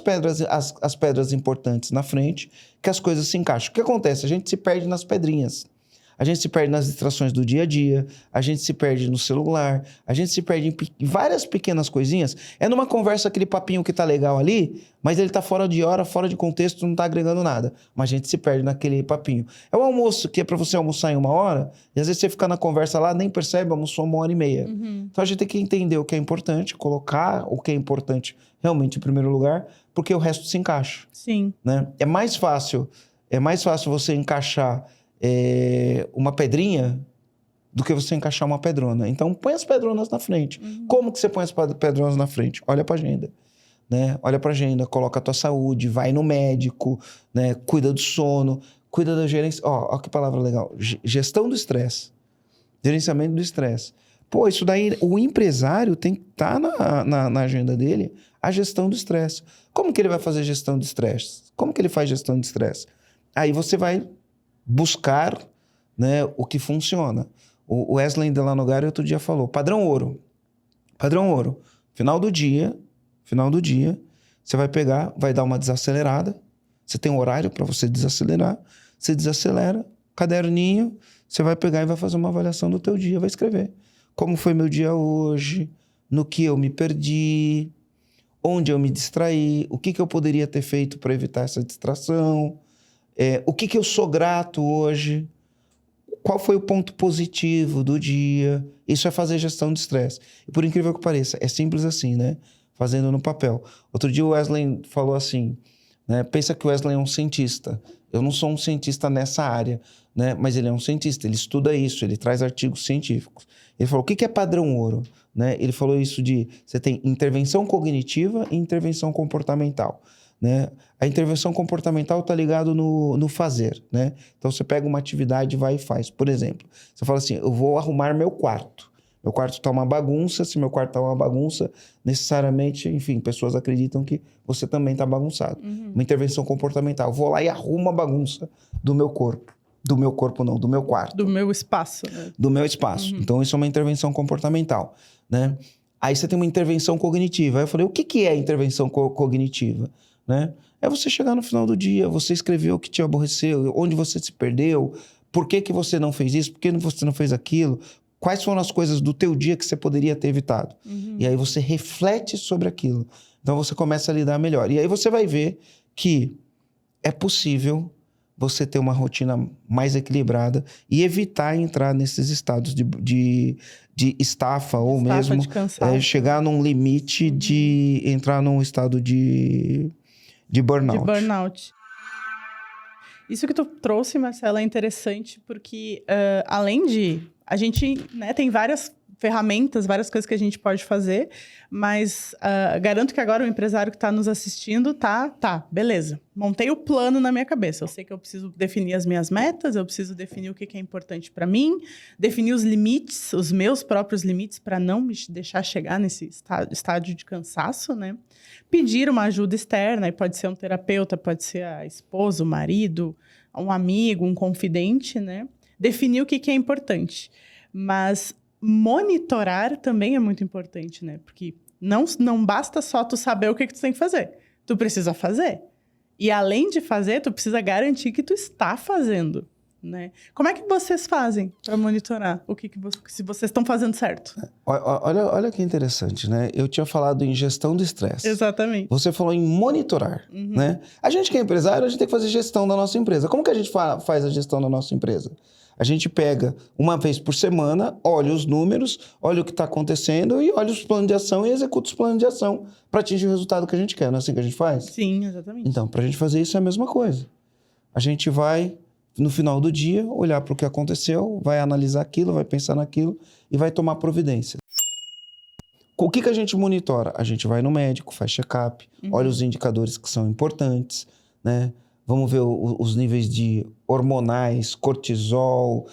pedras importantes na frente, que as coisas se encaixam. O que acontece? A gente se perde nas pedrinhas. A gente se perde nas distrações do dia a dia, a gente se perde no celular, a gente se perde em várias pequenas coisinhas. É numa conversa aquele papinho que tá legal ali, mas ele tá fora de hora, fora de contexto, não tá agregando nada. Mas a gente se perde naquele papinho. É o almoço, que é para você almoçar em 1 hora, e às vezes você fica na conversa lá, nem percebe, almoçou 1h30. Então a gente tem que entender o que é importante, colocar o que é importante realmente em primeiro lugar, porque o resto se encaixa. Sim. Né? É mais fácil você encaixar uma pedrinha do que você encaixar uma pedrona. Então, põe as pedronas na frente. Como que você põe as pedronas na frente? Olha pra agenda. Né? Olha pra agenda, coloca a tua saúde, vai no médico, né? Cuida do sono, cuida da gerência. Ó, que palavra legal. Gestão do estresse. Gerenciamento do estresse. Pô, isso daí, o empresário tem que estar na agenda dele a gestão do estresse. Como que ele vai fazer gestão de estresse? Como que ele faz gestão de estresse? Aí você vai buscar, né, o que funciona. O Wesley Delanogari outro dia falou, padrão ouro. Padrão ouro. Final do dia, você vai pegar, vai dar uma desacelerada. Você tem um horário para você desacelerar. Você desacelera, caderninho, você vai pegar e vai fazer uma avaliação do teu dia, vai escrever. Como foi meu dia hoje, no que eu me perdi, onde eu me distraí, o que eu poderia ter feito para evitar essa distração, o que eu sou grato hoje, qual foi o ponto positivo do dia. Isso é fazer gestão de estresse. E por incrível que pareça, é simples assim, né? Fazendo no papel. Outro dia o Wesley falou assim, né? Pensa que o Wesley é um cientista. Eu não sou um cientista nessa área, né? Mas ele é um cientista, ele estuda isso, ele traz artigos científicos. Ele falou, o que é padrão ouro? Né? Ele falou isso de, você tem intervenção cognitiva e intervenção comportamental. Né? A intervenção comportamental está ligado no fazer, né? Então você pega uma atividade, vai e faz. Por exemplo, você fala assim, eu vou arrumar meu quarto. Meu quarto está uma bagunça. Se meu quarto está uma bagunça, necessariamente, enfim, pessoas acreditam que você também está bagunçado. Uma intervenção comportamental. Eu vou lá e arrumo a bagunça do meu corpo. Do meu corpo não, do meu quarto. Do meu espaço. Né? Do meu espaço. Então isso é uma intervenção comportamental, né? Aí você tem uma intervenção cognitiva. Aí eu falei, o que é a intervenção cognitiva? Né? É você chegar no final do dia, você escrever o que te aborreceu, onde você se perdeu, por que você não fez isso, por que você não fez aquilo, quais foram as coisas do teu dia que você poderia ter evitado. E aí você reflete sobre aquilo. Então você começa a lidar melhor. E aí você vai ver que é possível você ter uma rotina mais equilibrada e evitar entrar nesses estados de estafa ou mesmo chegar num limite de entrar num estado de burnout. De burnout. Isso que tu trouxe, Marcela, é interessante porque, além de... A gente, né, tem várias ferramentas, várias coisas que a gente pode fazer, mas garanto que agora o empresário que está nos assistindo beleza. Montei o plano na minha cabeça. Eu sei que eu preciso definir as minhas metas, eu preciso definir o que é importante para mim, definir os limites, os meus próprios limites, para não me deixar chegar nesse estádio de cansaço, né? Pedir uma ajuda externa, e pode ser um terapeuta, pode ser a esposa, o marido, um amigo, um confidente, né? Definir o que é importante. Mas monitorar também é muito importante, né? Porque não basta só tu saber o que tu tem que fazer. Tu precisa fazer. E além de fazer, tu precisa garantir que tu está fazendo, né? Como é que vocês fazem para monitorar se vocês estão fazendo certo? Olha que interessante, né? Eu tinha falado em gestão do estresse. Exatamente. Você falou em monitorar, né? A gente que é empresário, a gente tem que fazer gestão da nossa empresa. Como que a gente faz a gestão da nossa empresa? A gente pega uma vez por semana, olha os números, olha o que está acontecendo e olha os planos de ação e executa os planos de ação para atingir o resultado que a gente quer. Não é assim que a gente faz? Sim, exatamente. Então, para a gente fazer isso é a mesma coisa. A gente vai, no final do dia, olhar para o que aconteceu, vai analisar aquilo, vai pensar naquilo e vai tomar providências. O que a gente monitora? A gente vai no médico, faz check-up, olha os indicadores que são importantes, né? Vamos ver os níveis de hormonais, cortisol,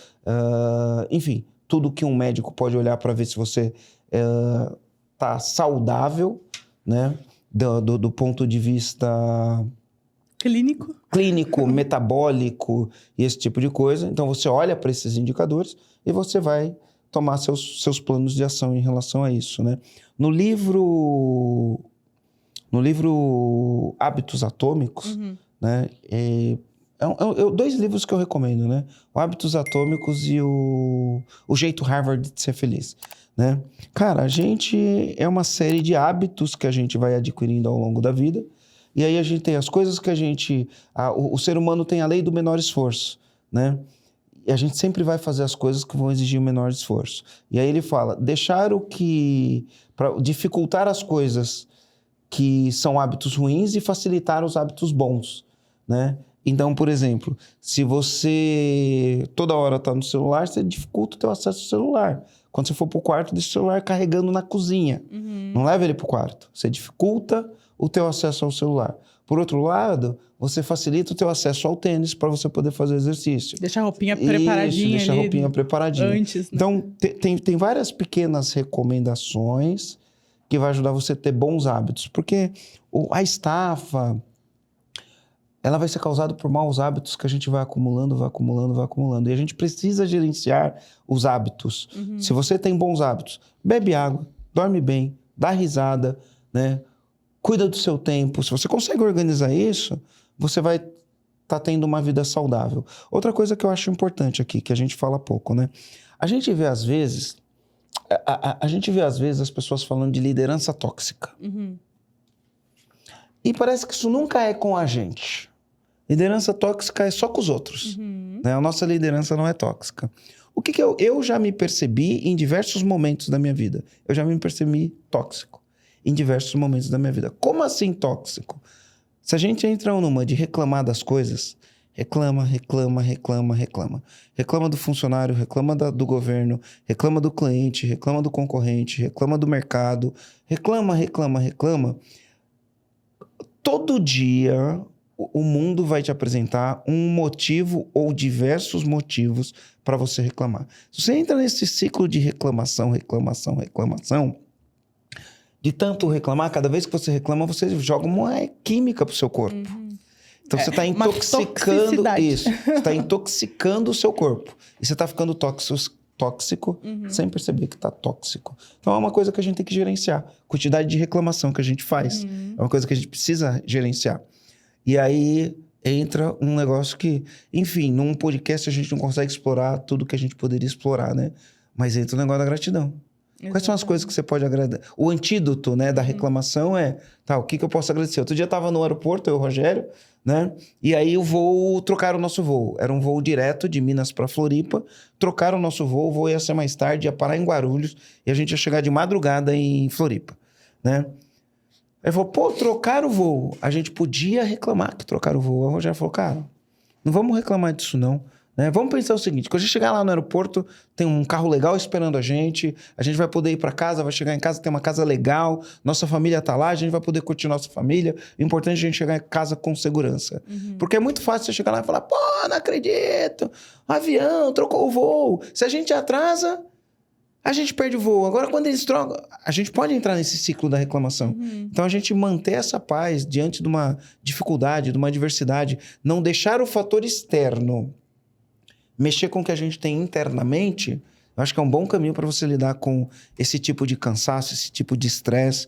enfim, tudo que um médico pode olhar para ver se você está saudável, né? Do ponto de vista clínico, metabólico e esse tipo de coisa. Então, você olha para esses indicadores e você vai tomar seus planos de ação em relação a isso, né? No livro Hábitos Atômicos, né? 2 livros que eu recomendo, né? O Hábitos Atômicos e o Jeito Harvard de Ser Feliz, né? Cara, a gente é uma série de hábitos que a gente vai adquirindo ao longo da vida. E aí a gente tem as coisas que o ser humano tem a lei do menor esforço, né? E a gente sempre vai fazer as coisas que vão exigir o menor esforço. E aí ele fala, dificultar as coisas que são hábitos ruins e facilitar os hábitos bons, né? Então, por exemplo, se você toda hora está no celular, você dificulta o teu acesso ao celular. Quando você for para o quarto, deixa o celular carregando na cozinha. Não leva ele para o quarto. Você dificulta o teu acesso ao celular. Por outro lado, você facilita o teu acesso ao tênis para você poder fazer exercício. Deixa a roupinha preparadinha. Deixa a roupinha preparadinha. Antes, né? Então, tem várias pequenas recomendações que vai ajudar você a ter bons hábitos. Porque a estafa, ela vai ser causada por maus hábitos que a gente vai acumulando. E a gente precisa gerenciar os hábitos. Se você tem bons hábitos, bebe água, dorme bem, dá risada, né? Cuida do seu tempo. Se você consegue organizar isso, você vai estar tendo uma vida saudável. Outra coisa que eu acho importante aqui, que a gente fala pouco, né? A gente vê às vezes as pessoas falando de liderança tóxica. E parece que isso nunca é com a gente. Liderança tóxica é só com os outros. Né? A nossa liderança não é tóxica. O que eu já me percebi em diversos momentos da minha vida? Eu já me percebi tóxico em diversos momentos da minha vida. Como assim tóxico? Se a gente entra numa de reclamar das coisas, reclama. Reclama do funcionário, reclama do governo, reclama do cliente, reclama do concorrente, reclama do mercado, reclama. Todo dia o mundo vai te apresentar um motivo ou diversos motivos para você reclamar. Se você entra nesse ciclo de reclamação, de tanto reclamar, cada vez que você reclama, você joga uma química pro seu corpo. Então você está intoxicando isso. Você está intoxicando o seu corpo. E você está ficando tóxico sem perceber que está tóxico. Então é uma coisa que a gente tem que gerenciar. Quantidade de reclamação que a gente faz. É uma coisa que a gente precisa gerenciar. E aí entra um negócio que, enfim, num podcast a gente não consegue explorar tudo que a gente poderia explorar, né? Mas entra o negócio da gratidão. Exatamente. Quais são as coisas que você pode agradecer? O antídoto, né, da reclamação é, o que eu posso agradecer? Outro dia eu estava no aeroporto, eu e o Rogério, né? E aí trocaram o nosso voo. Era um voo direto de Minas para Floripa. Trocaram o nosso voo, o voo ia ser mais tarde, ia parar em Guarulhos e a gente ia chegar de madrugada em Floripa, né? Aí falou, trocaram o voo. A gente podia reclamar que trocaram o voo. Aí o Rogério falou, cara, não vamos reclamar disso não. Né? Vamos pensar o seguinte, quando a gente chegar lá no aeroporto, tem um carro legal esperando a gente vai poder ir para casa, vai chegar em casa, tem uma casa legal, nossa família tá lá, a gente vai poder curtir nossa família. O importante é a gente chegar em casa com segurança. Porque é muito fácil você chegar lá e falar, não acredito, avião, trocou o voo. Se a gente atrasa, a gente perde o voo. Agora, quando eles trocam, a gente pode entrar nesse ciclo da reclamação. Então, a gente manter essa paz diante de uma dificuldade, de uma adversidade, não deixar o fator externo mexer com o que a gente tem internamente, eu acho que é um bom caminho para você lidar com esse tipo de cansaço, esse tipo de estresse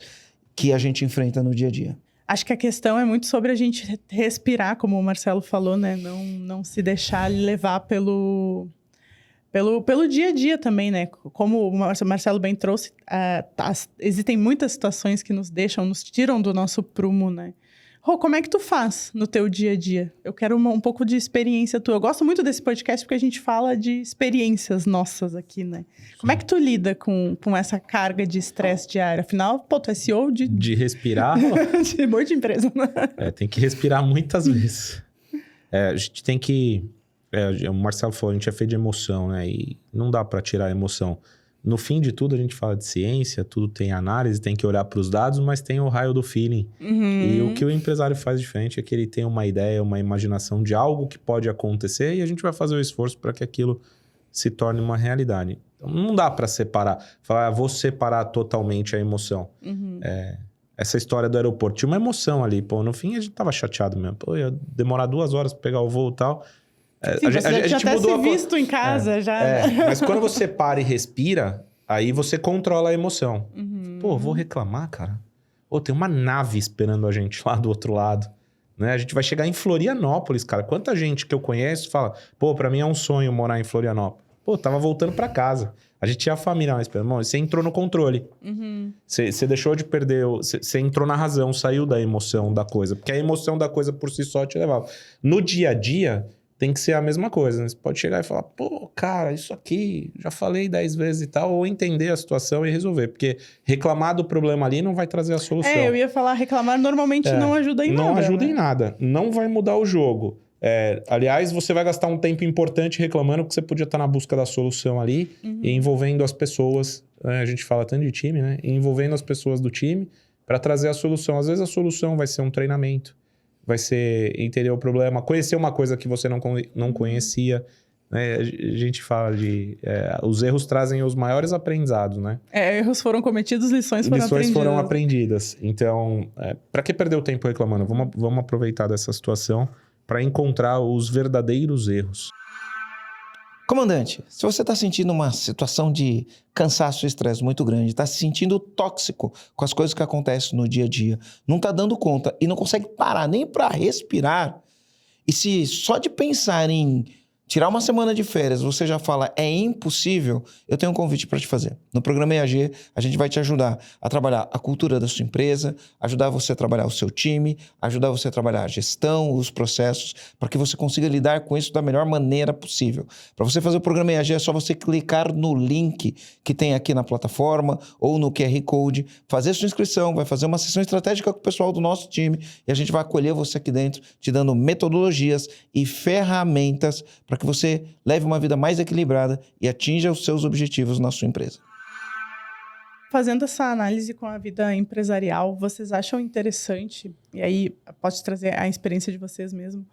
que a gente enfrenta no dia a dia. Acho que a questão é muito sobre a gente respirar, como o Marcelo falou, né? Não se deixar levar pelo dia a dia também, né? Como o Marcelo bem trouxe, existem muitas situações que nos tiram do nosso prumo, né? Rô, como é que tu faz no teu dia a dia? Eu quero um pouco de experiência tua. Eu gosto muito desse podcast porque a gente fala de experiências nossas aqui, né? Como é que tu lida com essa carga de estresse diário? Afinal, tu é CEO de respirar? de boa de empresa, né? Tem que respirar muitas vezes. A gente tem que... o Marcelo falou, a gente é feito de emoção, né? E não dá para tirar a emoção. No fim de tudo, a gente fala de ciência, tudo tem análise, tem que olhar para os dados, mas tem o raio do feeling. E o que o empresário faz diferente é que ele tem uma ideia, uma imaginação de algo que pode acontecer e a gente vai fazer o esforço para que aquilo se torne uma realidade. Então, não dá para separar, falar, vou separar totalmente a emoção. essa história do aeroporto. Tinha uma emoção ali, pô. No fim, a gente tava chateado mesmo. Pô, ia demorar 2 horas pra pegar o voo e tal. Sim, você já tinha até se visto em casa, já. Mas quando você para e respira, aí você controla a emoção. Pô, vou reclamar, cara. Pô, tem uma nave esperando a gente lá do outro lado. Né? A gente vai chegar em Florianópolis, cara. Quanta gente que eu conheço fala, pô, pra mim é um sonho morar em Florianópolis. Pô, tava voltando pra casa. A gente tinha a família lá esperando. Você entrou no controle. Você deixou de perder... Você entrou na razão, saiu da emoção da coisa. Porque a emoção da coisa por si só te levava. No dia a dia, tem que ser a mesma coisa. Né? Você pode chegar e falar, pô, cara, isso aqui, já falei 10 vezes e tal. Ou entender a situação e resolver. Porque reclamar do problema ali não vai trazer a solução. Eu ia falar, reclamar normalmente não ajuda em nada. Não ajuda em nada. Não vai mudar o jogo. Aliás, você vai gastar um tempo importante reclamando que você podia estar na busca da solução ali e envolvendo as pessoas. A gente fala tanto de time, né? E envolvendo as pessoas do time para trazer a solução. Às vezes a solução vai ser um treinamento, vai ser entender o problema, conhecer uma coisa que você não conhecia. Né? A gente fala de... os erros trazem os maiores aprendizados, né? Erros foram cometidos, lições foram aprendidas. Então, para que perder o tempo reclamando? Vamos aproveitar dessa situação para encontrar os verdadeiros erros. Comandante, se você está sentindo uma situação de cansaço e estresse muito grande, está se sentindo tóxico com as coisas que acontecem no dia a dia, não está dando conta e não consegue parar nem para respirar, e se só de pensar em tirar uma semana de férias você já fala é impossível, eu tenho um convite para te fazer. No programa EAG, a gente vai te ajudar a trabalhar a cultura da sua empresa, ajudar você a trabalhar o seu time, ajudar você a trabalhar a gestão, os processos, para que você consiga lidar com isso da melhor maneira possível. Para você fazer o programa EAG é só você clicar no link que tem aqui na plataforma ou no QR Code, fazer sua inscrição, vai fazer uma sessão estratégica com o pessoal do nosso time e a gente vai acolher você aqui dentro, te dando metodologias e ferramentas para que você leve uma vida mais equilibrada e atinja os seus objetivos na sua empresa. Fazendo essa análise com a vida empresarial, vocês acham interessante, e aí pode trazer a experiência de vocês mesmo,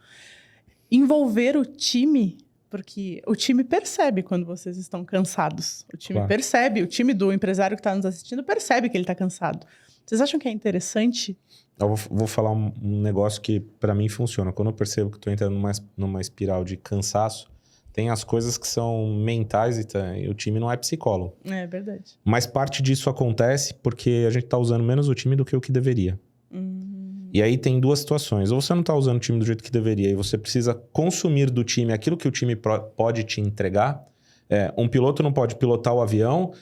envolver o time? Porque o time percebe quando vocês estão cansados. O time percebe, o time do empresário que está nos assistindo percebe que ele está cansado. Vocês acham que é interessante? Eu vou falar um negócio que para mim funciona. Quando eu percebo que estou entrando numa espiral de cansaço, tem as coisas que são mentais e o time não é psicólogo. É verdade. Mas parte disso acontece porque a gente está usando menos o time do que o que deveria. E aí tem 2 situações. Ou você não está usando o time do jeito que deveria e você precisa consumir do time aquilo que o time pode te entregar. Um piloto não pode pilotar o avião,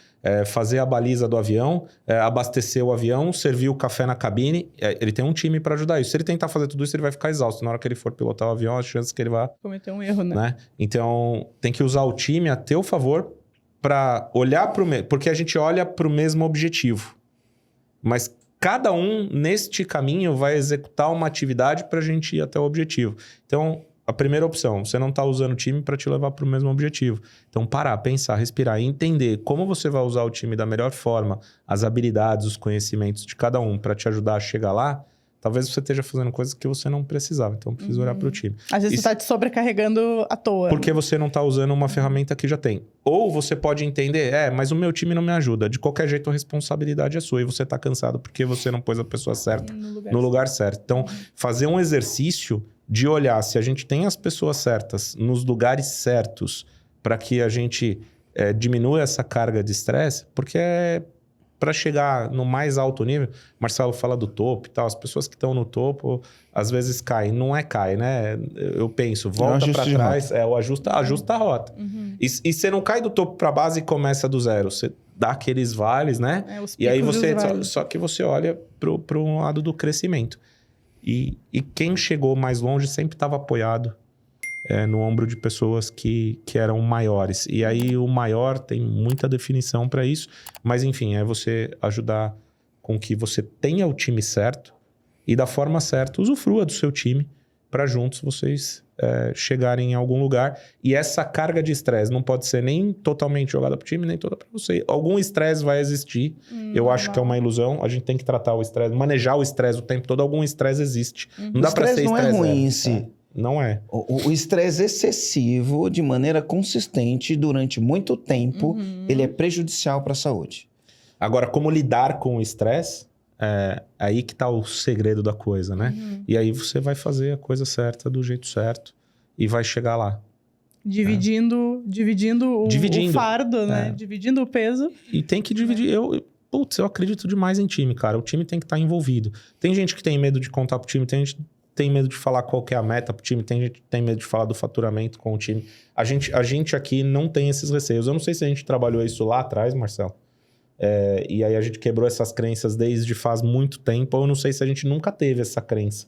fazer a baliza do avião, abastecer o avião, servir o café na cabine. Ele tem um time para ajudar isso. Se ele tentar fazer tudo isso, ele vai ficar exausto. Na hora que ele for pilotar o avião, as chances que ele vai cometer um erro, né? Então, tem que usar o time a teu favor para olhar para o... Porque a gente olha para o mesmo objetivo. Mas cada um, neste caminho, vai executar uma atividade para a gente ir até o objetivo. Então, a primeira opção, você não está usando o time para te levar para o mesmo objetivo. Então, parar, pensar, respirar e entender como você vai usar o time da melhor forma, as habilidades, os conhecimentos de cada um para te ajudar a chegar lá, talvez você esteja fazendo coisas que você não precisava. Então, precisa olhar para o time. Às vezes você está te sobrecarregando à toa. Porque você não está usando uma ferramenta que já tem. Ou você pode entender, mas o meu time não me ajuda. De qualquer jeito, a responsabilidade é sua e você está cansado porque você não pôs a pessoa certa no lugar certo. Então, fazer um exercício de olhar se a gente tem as pessoas certas nos lugares certos para que a gente diminua essa carga de estresse, porque para chegar no mais alto nível, Marcelo fala do topo e tal, as pessoas que estão no topo às vezes caem, não cai, né? Eu penso, volta para trás, ajusta a rota. E você não cai do topo para a base e começa do zero, você dá aqueles vales, né? E aí só que você olha para um lado do crescimento. E quem chegou mais longe sempre estava apoiado no ombro de pessoas que eram maiores. E aí o maior tem muita definição para isso. Mas enfim, é você ajudar com que você tenha o time certo e da forma certa usufrua do seu time para juntos vocês chegarem em algum lugar. E essa carga de estresse não pode ser nem totalmente jogada para o time, nem toda para você. Algum estresse vai existir. Eu acho que é uma ilusão. A gente tem que tratar o estresse, manejar o estresse o tempo todo. Algum estresse existe. Não dá para ser estresse. Não é ruim em si. Não é. O estresse excessivo, de maneira consistente, durante muito tempo, ele é prejudicial para a saúde. Agora, como lidar com o estresse aí que tá o segredo da coisa, né? E aí você vai fazer a coisa certa do jeito certo e vai chegar lá. Dividindo o fardo, né? Dividindo o peso. E tem que dividir. Eu acredito demais em time, cara. O time tem que estar envolvido. Tem gente que tem medo de contar pro time, tem gente que tem medo de falar qual que é a meta pro time, tem gente que tem medo de falar do faturamento com o time. A gente aqui não tem esses receios. Eu não sei se a gente trabalhou isso lá atrás, Marcelo. E aí a gente quebrou essas crenças desde faz muito tempo. Eu não sei se a gente nunca teve essa crença.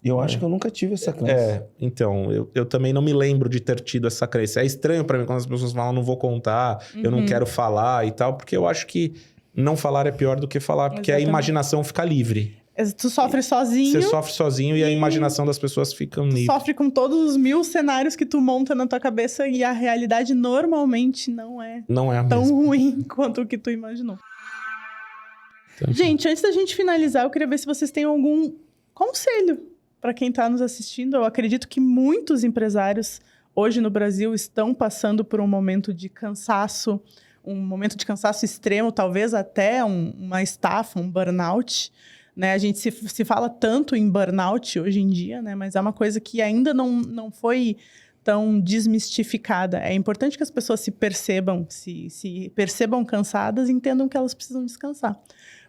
Eu acho que eu nunca tive essa crença. Então, eu também não me lembro de ter tido essa crença. É estranho pra mim quando as pessoas falam, não vou contar, eu não quero falar e tal, porque eu acho que não falar é pior do que falar, porque a imaginação fica livre. Tu sofre sozinho. Você sofre sozinho e a imaginação das pessoas fica livre. Sofre com todos os 1000 cenários que tu monta na tua cabeça e a realidade normalmente não é tão ruim quanto o que tu imaginou. Então, gente, antes da gente finalizar, eu queria ver se vocês têm algum conselho para quem está nos assistindo. Eu acredito que muitos empresários hoje no Brasil estão passando por um momento de cansaço, um momento de cansaço extremo, talvez até uma estafa, um burnout. Né? A gente se fala tanto em burnout hoje em dia, né? Mas é uma coisa que ainda não foi tão desmistificada. É importante que as pessoas se percebam cansadas e entendam que elas precisam descansar.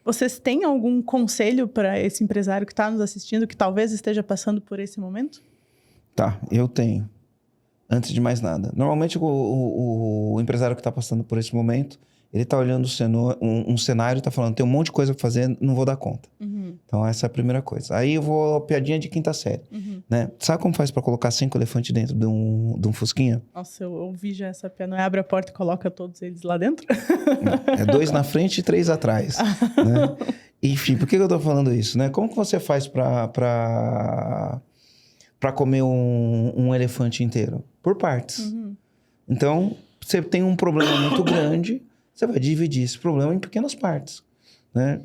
Vocês têm algum conselho para esse empresário que está nos assistindo, que talvez esteja passando por esse momento? Tá, eu tenho. Antes de mais nada. Normalmente o empresário que está passando por esse momento, ele está olhando um cenário e está falando, tem um monte de coisa para fazer, não vou dar conta. Então essa é a primeira coisa. Aí eu vou, piadinha de quinta série. Né? Sabe como faz para colocar 5 elefantes dentro de um fusquinha? Nossa, eu ouvi já essa piada. Não é abre a porta e coloca todos eles lá dentro? É 2 na frente e 3 atrás. Né? Enfim, por que eu tô falando isso? Né? Como que você faz para comer um elefante inteiro? Por partes. Então, você tem um problema muito grande, você vai dividir esse problema em pequenas partes. Né?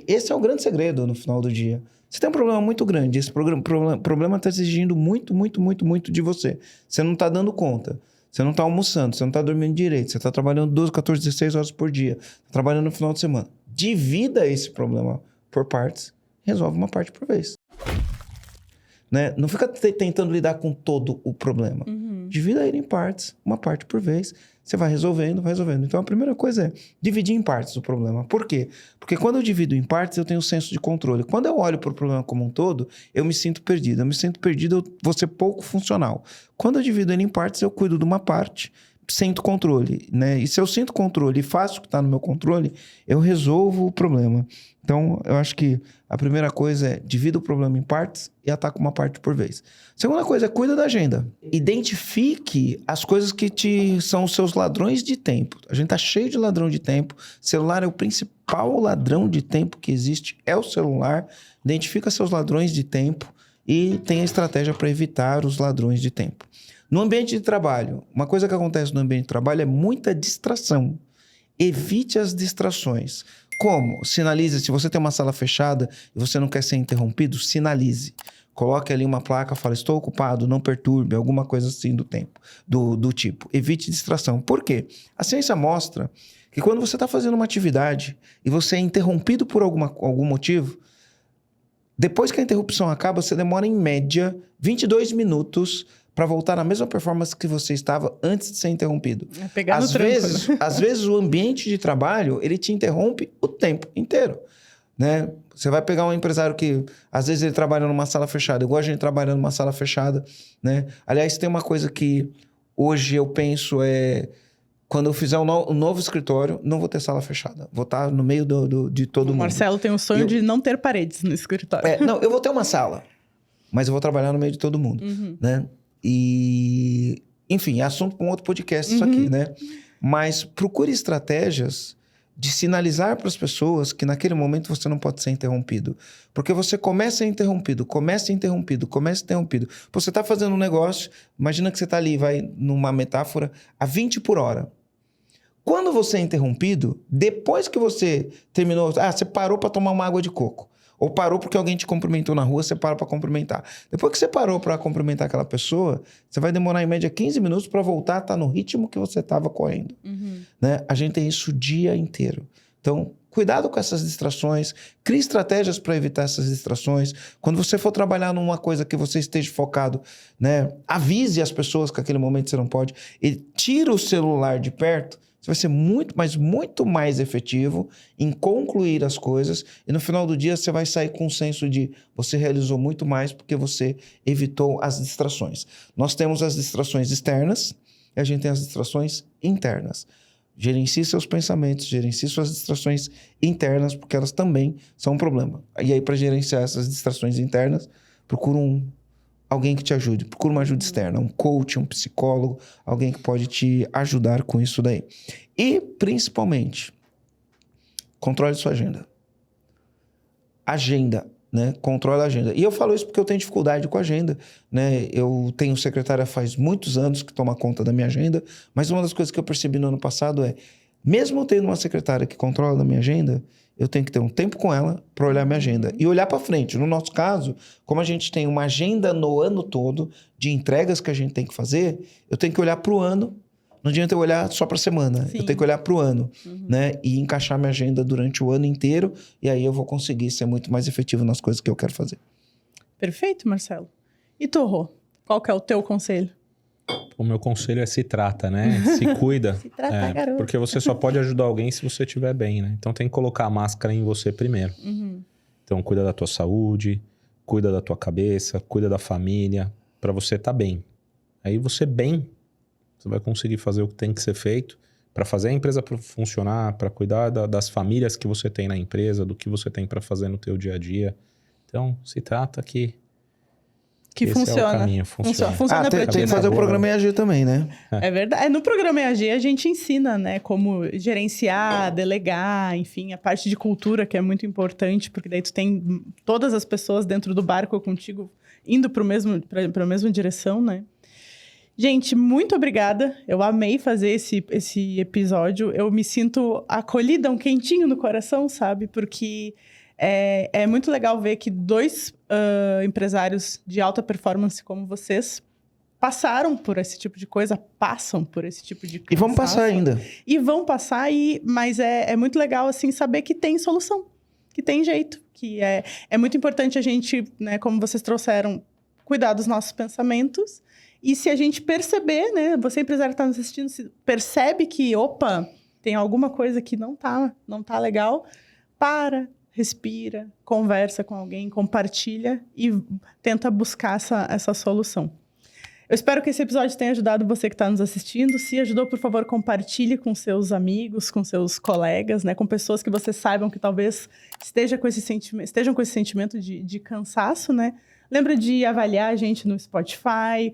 Esse é o grande segredo no final do dia. Você tem um problema muito grande, esse problema está exigindo muito, muito, muito, muito de você. Você não está dando conta. Você não está almoçando, você não está dormindo direito, você está trabalhando 12, 14, 16 horas por dia, tá trabalhando no final de semana. Divida esse problema por partes, resolve uma parte por vez. Né? Não fica tentando lidar com todo o problema. Divida ele em partes, uma parte por vez. Você vai resolvendo, vai resolvendo. Então, a primeira coisa é dividir em partes o problema. Por quê? Porque quando eu divido em partes, eu tenho um senso de controle. Quando eu olho para o problema como um todo, eu me sinto perdido. Eu me sinto perdido, eu vou ser pouco funcional. Quando eu divido ele em partes, eu cuido de uma parte, sinto controle. Né? E se eu sinto controle e faço o que está no meu controle, eu resolvo o problema. Então, eu acho que a primeira coisa é divida o problema em partes e ataca uma parte por vez. Segunda coisa é cuida da agenda. Identifique as coisas que são os seus ladrões de tempo. A gente tá cheio de ladrão de tempo. Celular é o principal ladrão de tempo que existe, é o celular. Identifica seus ladrões de tempo e tenha estratégia para evitar os ladrões de tempo. No ambiente de trabalho, uma coisa que acontece no ambiente de trabalho é muita distração. Evite as distrações. Como? Sinalize. Se você tem uma sala fechada e você não quer ser interrompido, sinalize. Coloque ali uma placa, fala, estou ocupado, não perturbe, alguma coisa assim do tipo. Evite distração. Por quê? A ciência mostra que quando você está fazendo uma atividade e você é interrompido por algum motivo, depois que a interrupção acaba, você demora em média 22 minutos para voltar na mesma performance que você estava antes de ser interrompido. Pegar no tranco, né? Às vezes o ambiente de trabalho, ele te interrompe o tempo inteiro. Né? Você vai pegar um empresário que, às vezes, ele trabalha numa sala fechada, igual a gente trabalhando numa sala fechada. Né? Aliás, tem uma coisa que hoje eu penso quando eu fizer um novo escritório, não vou ter sala fechada. Vou estar no meio de todo mundo. O Marcelo tem o sonho de não ter paredes no escritório. Não, eu vou ter uma sala, mas eu vou trabalhar no meio de todo mundo. Né? E, enfim, é assunto para um outro podcast isso aqui, né? Mas procure estratégias de sinalizar para as pessoas que naquele momento você não pode ser interrompido. Porque você começa interrompido. Você está fazendo um negócio, imagina que você está ali, vai numa metáfora, a 20 por hora. Quando você é interrompido, depois que você terminou, você parou para tomar uma água de coco. Ou parou porque alguém te cumprimentou na rua, você para para cumprimentar. Depois que você parou para cumprimentar aquela pessoa, você vai demorar em média 15 minutos para voltar a estar no ritmo que você estava correndo. Né? A gente tem isso o dia inteiro. Então, cuidado com essas distrações, crie estratégias para evitar essas distrações. Quando você for trabalhar numa coisa que você esteja focado, né, avise as pessoas que naquele momento você não pode, e tira o celular de perto, você vai ser muito mais efetivo em concluir as coisas e no final do dia você vai sair com um senso de você realizou muito mais porque você evitou as distrações. Nós temos as distrações externas e a gente tem as distrações internas. Gerencie seus pensamentos, gerencie suas distrações internas, porque elas também são um problema. E aí, para gerenciar essas distrações internas, procura alguém que te ajude. Procura uma ajuda externa, um coach, um psicólogo, alguém que pode te ajudar com isso daí. E, principalmente, controle sua agenda. Agenda, né? Controle a agenda. E eu falo isso porque eu tenho dificuldade com a agenda, né? Eu tenho secretária faz muitos anos que toma conta da minha agenda, mas uma das coisas que eu percebi no ano passado é, mesmo tendo uma secretária que controla da minha agenda, eu tenho que ter um tempo com ela para olhar minha agenda e olhar para frente. No nosso caso, como a gente tem uma agenda no ano todo de entregas que a gente tem que fazer, eu tenho que olhar para o ano. Não adianta eu olhar só para a semana. Sim. Eu tenho que olhar para o ano, né? E encaixar minha agenda durante o ano inteiro. E aí eu vou conseguir ser muito mais efetivo nas coisas que eu quero fazer. Perfeito, Marcelo. E tu, Rô? Qual que é o teu conselho? O meu conselho é se trata, né? Se cuida. Se trata, garoto. Porque você só pode ajudar alguém se você estiver bem, né? Então tem que colocar a máscara em você primeiro. Então cuida da tua saúde, cuida da tua cabeça, cuida da família, para você estar bem. Aí você bem, você vai conseguir fazer o que tem que ser feito para fazer a empresa funcionar, para cuidar das famílias que você tem na empresa, do que você tem para fazer no teu dia a dia. Então se trata que esse funciona. É o caminho, funciona. Tem que fazer o programa EAG também, né? É verdade. No programa EAG a gente ensina, né? Como gerenciar, delegar, enfim, a parte de cultura que é muito importante, porque daí tu tem todas as pessoas dentro do barco contigo indo para a mesma direção, né? Gente, muito obrigada. Eu amei fazer esse episódio. Eu me sinto acolhida, um quentinho no coração, sabe? Porque é muito legal ver que dois empresários de alta performance como vocês passaram por esse tipo de coisa, passam por esse tipo de cansaço. E vão passar ainda. E vão passar, mas é muito legal, assim, saber que tem solução, que tem jeito. Que é muito importante a gente, né, como vocês trouxeram, cuidar dos nossos pensamentos. E se a gente perceber, né, você empresário que está nos assistindo, percebe que, opa, tem alguma coisa que não tá legal, respira, conversa com alguém, compartilha e tenta buscar essa solução. Eu espero que esse episódio tenha ajudado você que está nos assistindo. Se ajudou, por favor, compartilhe com seus amigos, com seus colegas, né, com pessoas que vocês saibam que talvez estejam com esse sentimento de cansaço, né? Lembra de avaliar a gente no Spotify,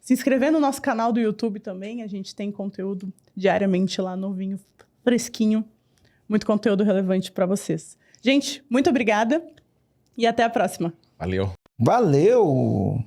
se inscrever no nosso canal do YouTube também. A gente tem conteúdo diariamente lá, novinho, fresquinho. Muito conteúdo relevante para vocês. Gente, muito obrigada e até a próxima. Valeu. Valeu!